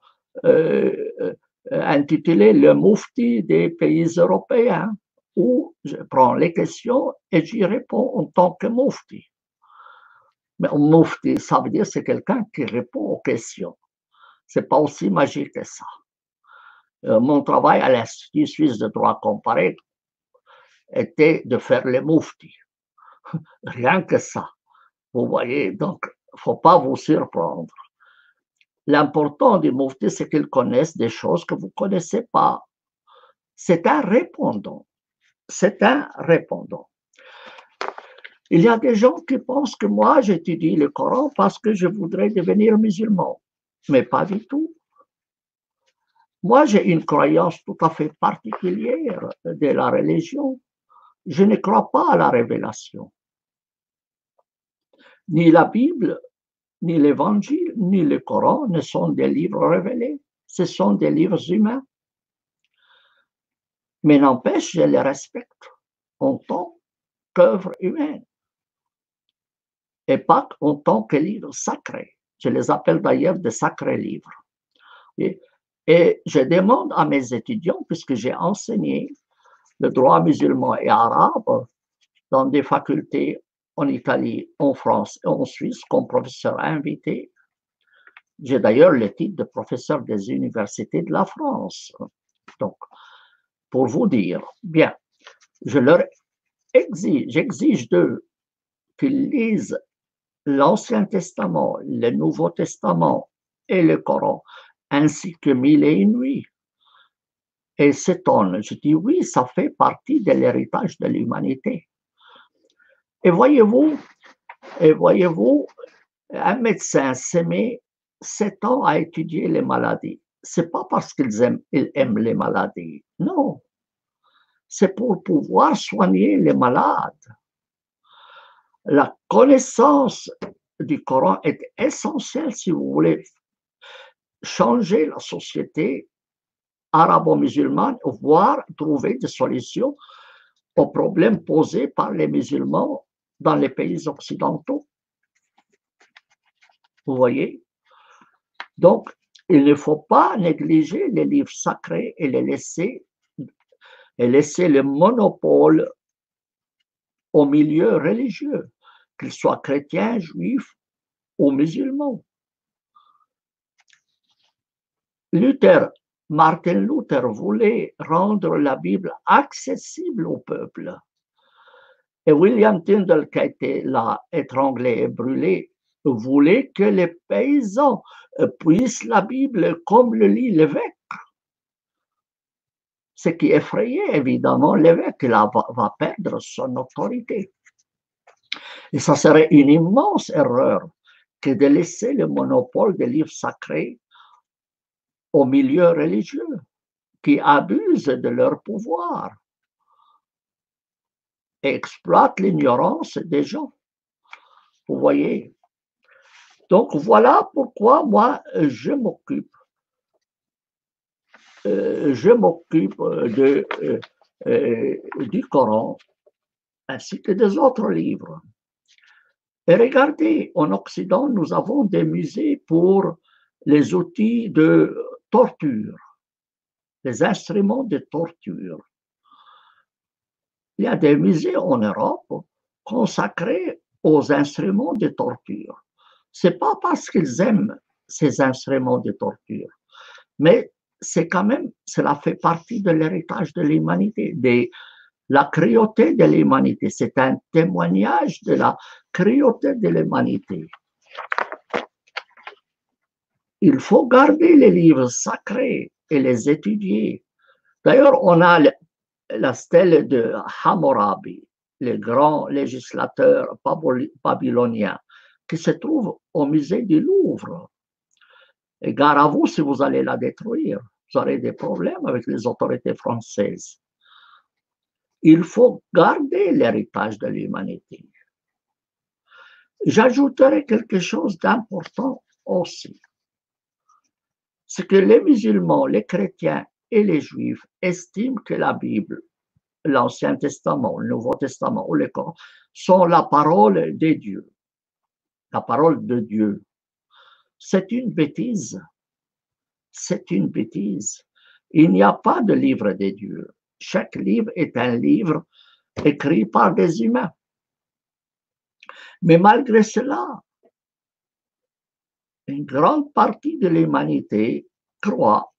intitulé Le Moufti des pays européens, où je prends les questions et j'y réponds en tant que Moufti. Mais un Moufti, ça veut dire c'est quelqu'un qui répond aux questions. Ce n'est pas aussi magique que ça. Mon travail à l'Institut suisse de droit comparé était de faire les Mouftis. Rien que ça. Vous voyez, donc, il ne faut pas vous surprendre. L'important du Moufti, c'est qu'ils connaissent des choses que vous ne connaissez pas. C'est un répondant. C'est un répondant. Il y a des gens qui pensent que moi, j'étudie le Coran parce que je voudrais devenir musulman. Mais pas du tout. Moi, j'ai une croyance tout à fait particulière de la religion. Je ne crois pas à la révélation. Ni la Bible, ni l'Évangile, ni le Coran ne sont des livres révélés. Ce sont des livres humains. Mais n'empêche, je les respecte en tant qu'œuvre humaine. et pas en tant que livres sacrés. Je les appelle d'ailleurs des sacrés livres. Et, et je demande à mes étudiants, puisque j'ai enseigné le droit musulman et arabe dans des facultés en Italie, en France et en Suisse comme professeur invité. J'ai d'ailleurs le titre de professeur des universités de la France. Donc, pour vous dire, bien, j'exige d'eux qu'ils lisent l'Ancien Testament, le Nouveau Testament et le Coran, ainsi que Mille et une nuits. Et s'étonnent. Je dis oui, ça fait partie de l'héritage de l'humanité. Et voyez-vous, un médecin s'est mis 7 ans à étudier les maladies. C'est pas parce qu'ils aiment les maladies, non. C'est pour pouvoir soigner les malades. La connaissance du Coran est essentielle si vous voulez changer la société arabo-musulmane, voire trouver des solutions aux problèmes posés par les musulmans dans les pays occidentaux. Vous voyez? Donc, il ne faut pas négliger les livres sacrés et laisser le monopole au milieu religieux, qu'ils soient chrétiens, juifs ou musulmans. Martin Luther voulait rendre la Bible accessible au peuple. Et William Tyndale, qui a été là étranglé et brûlé, voulait que les paysans puissent la Bible comme le lit l'évêque. Ce qui effrayait évidemment l'évêque, il va perdre son autorité. Et ça serait une immense erreur que de laisser le monopole des livres sacrés au milieu religieux, qui abusent de leur pouvoir et exploitent l'ignorance des gens. Vous voyez? Donc voilà pourquoi moi je m'occupe du Coran ainsi que des autres livres. Et regardez, en Occident, nous avons des musées pour les outils de torture, les instruments de torture. Il y a des musées en Europe consacrés aux instruments de torture. Ce n'est pas parce qu'ils aiment ces instruments de torture, mais cela fait partie de l'héritage de l'humanité, de la cruauté de l'humanité. C'est un témoignage de la cruauté de l'humanité. Il faut garder les livres sacrés et les étudier. D'ailleurs, on a la stèle de Hammurabi, le grand législateur babylonien, qui se trouve au musée du Louvre. Et gare à vous si vous allez la détruire, vous aurez des problèmes avec les autorités françaises. Il faut garder l'héritage de l'humanité. J'ajouterai quelque chose d'important aussi. C'est que les musulmans, les chrétiens et les juifs estiment que la Bible, l'Ancien Testament, le Nouveau Testament ou le Coran sont la parole de Dieu. La parole de Dieu. C'est une bêtise. C'est une bêtise. Il n'y a pas de livre de Dieu. Chaque livre est un livre écrit par des humains. Mais malgré cela, une grande partie de l'humanité croit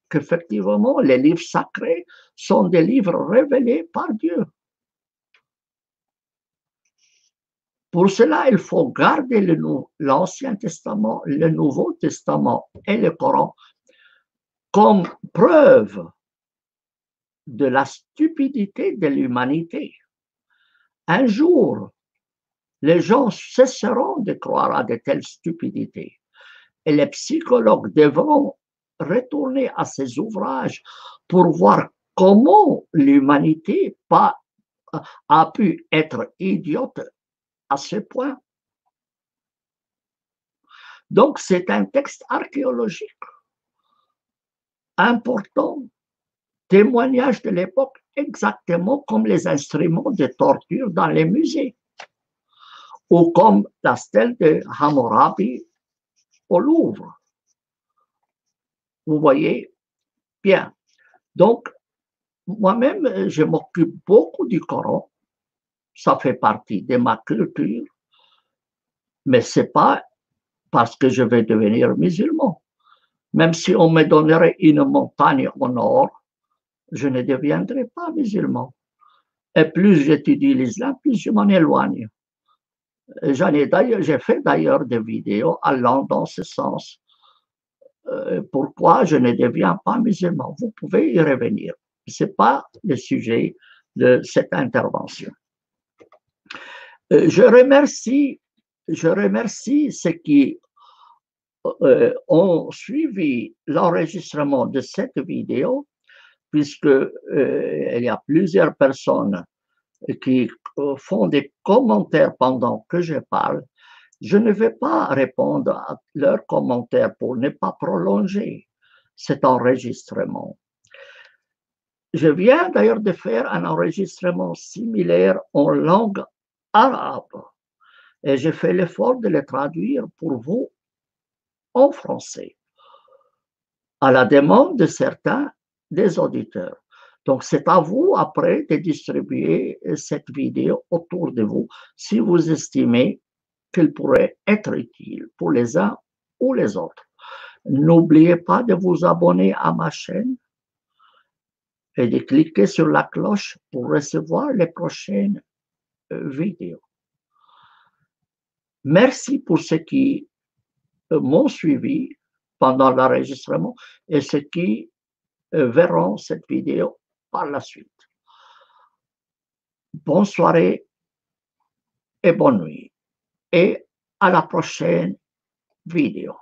qu'effectivement les livres sacrés sont des livres révélés par Dieu. Pour cela, il faut garder l'Ancien Testament, le Nouveau Testament et le Coran comme preuve de la stupidité de l'humanité. Un jour, les gens cesseront de croire à de telles stupidités et les psychologues devront retourner à ces ouvrages pour voir comment l'humanité a pu être idiote à ce point. Donc, c'est un texte archéologique important, témoignage de l'époque, exactement comme les instruments de torture dans les musées, ou comme la stèle de Hammurabi au Louvre. Vous voyez bien. Donc, moi-même, je m'occupe beaucoup du Coran. Ça fait partie de ma culture. Mais ce n'est pas parce que je vais devenir musulman. Même si on me donnerait une montagne en or, je ne deviendrai pas musulman. Et plus j'étudie l'islam, plus je m'en éloigne. J'ai fait d'ailleurs des vidéos allant dans ce sens. Pourquoi je ne deviens pas musulman? Vous pouvez y revenir. Ce n'est pas le sujet de cette intervention. Je remercie ceux qui ont suivi l'enregistrement de cette vidéo, puisque il y a plusieurs personnes qui font des commentaires pendant que je parle. Je ne vais pas répondre à leurs commentaires pour ne pas prolonger cet enregistrement. Je viens d'ailleurs de faire un enregistrement similaire en langue arabe et j'ai fait l'effort de le traduire pour vous en français, à la demande de certains des auditeurs. Donc, c'est à vous après de distribuer cette vidéo autour de vous si vous estimez qu'elle pourrait être utile pour les uns ou les autres. N'oubliez pas de vous abonner à ma chaîne et de cliquer sur la cloche pour recevoir les prochaines vidéos. Merci pour ceux qui m'ont suivi pendant l'enregistrement et ceux qui verront cette vidéo par la suite. Bonne soirée et bonne nuit et à la prochaine vidéo.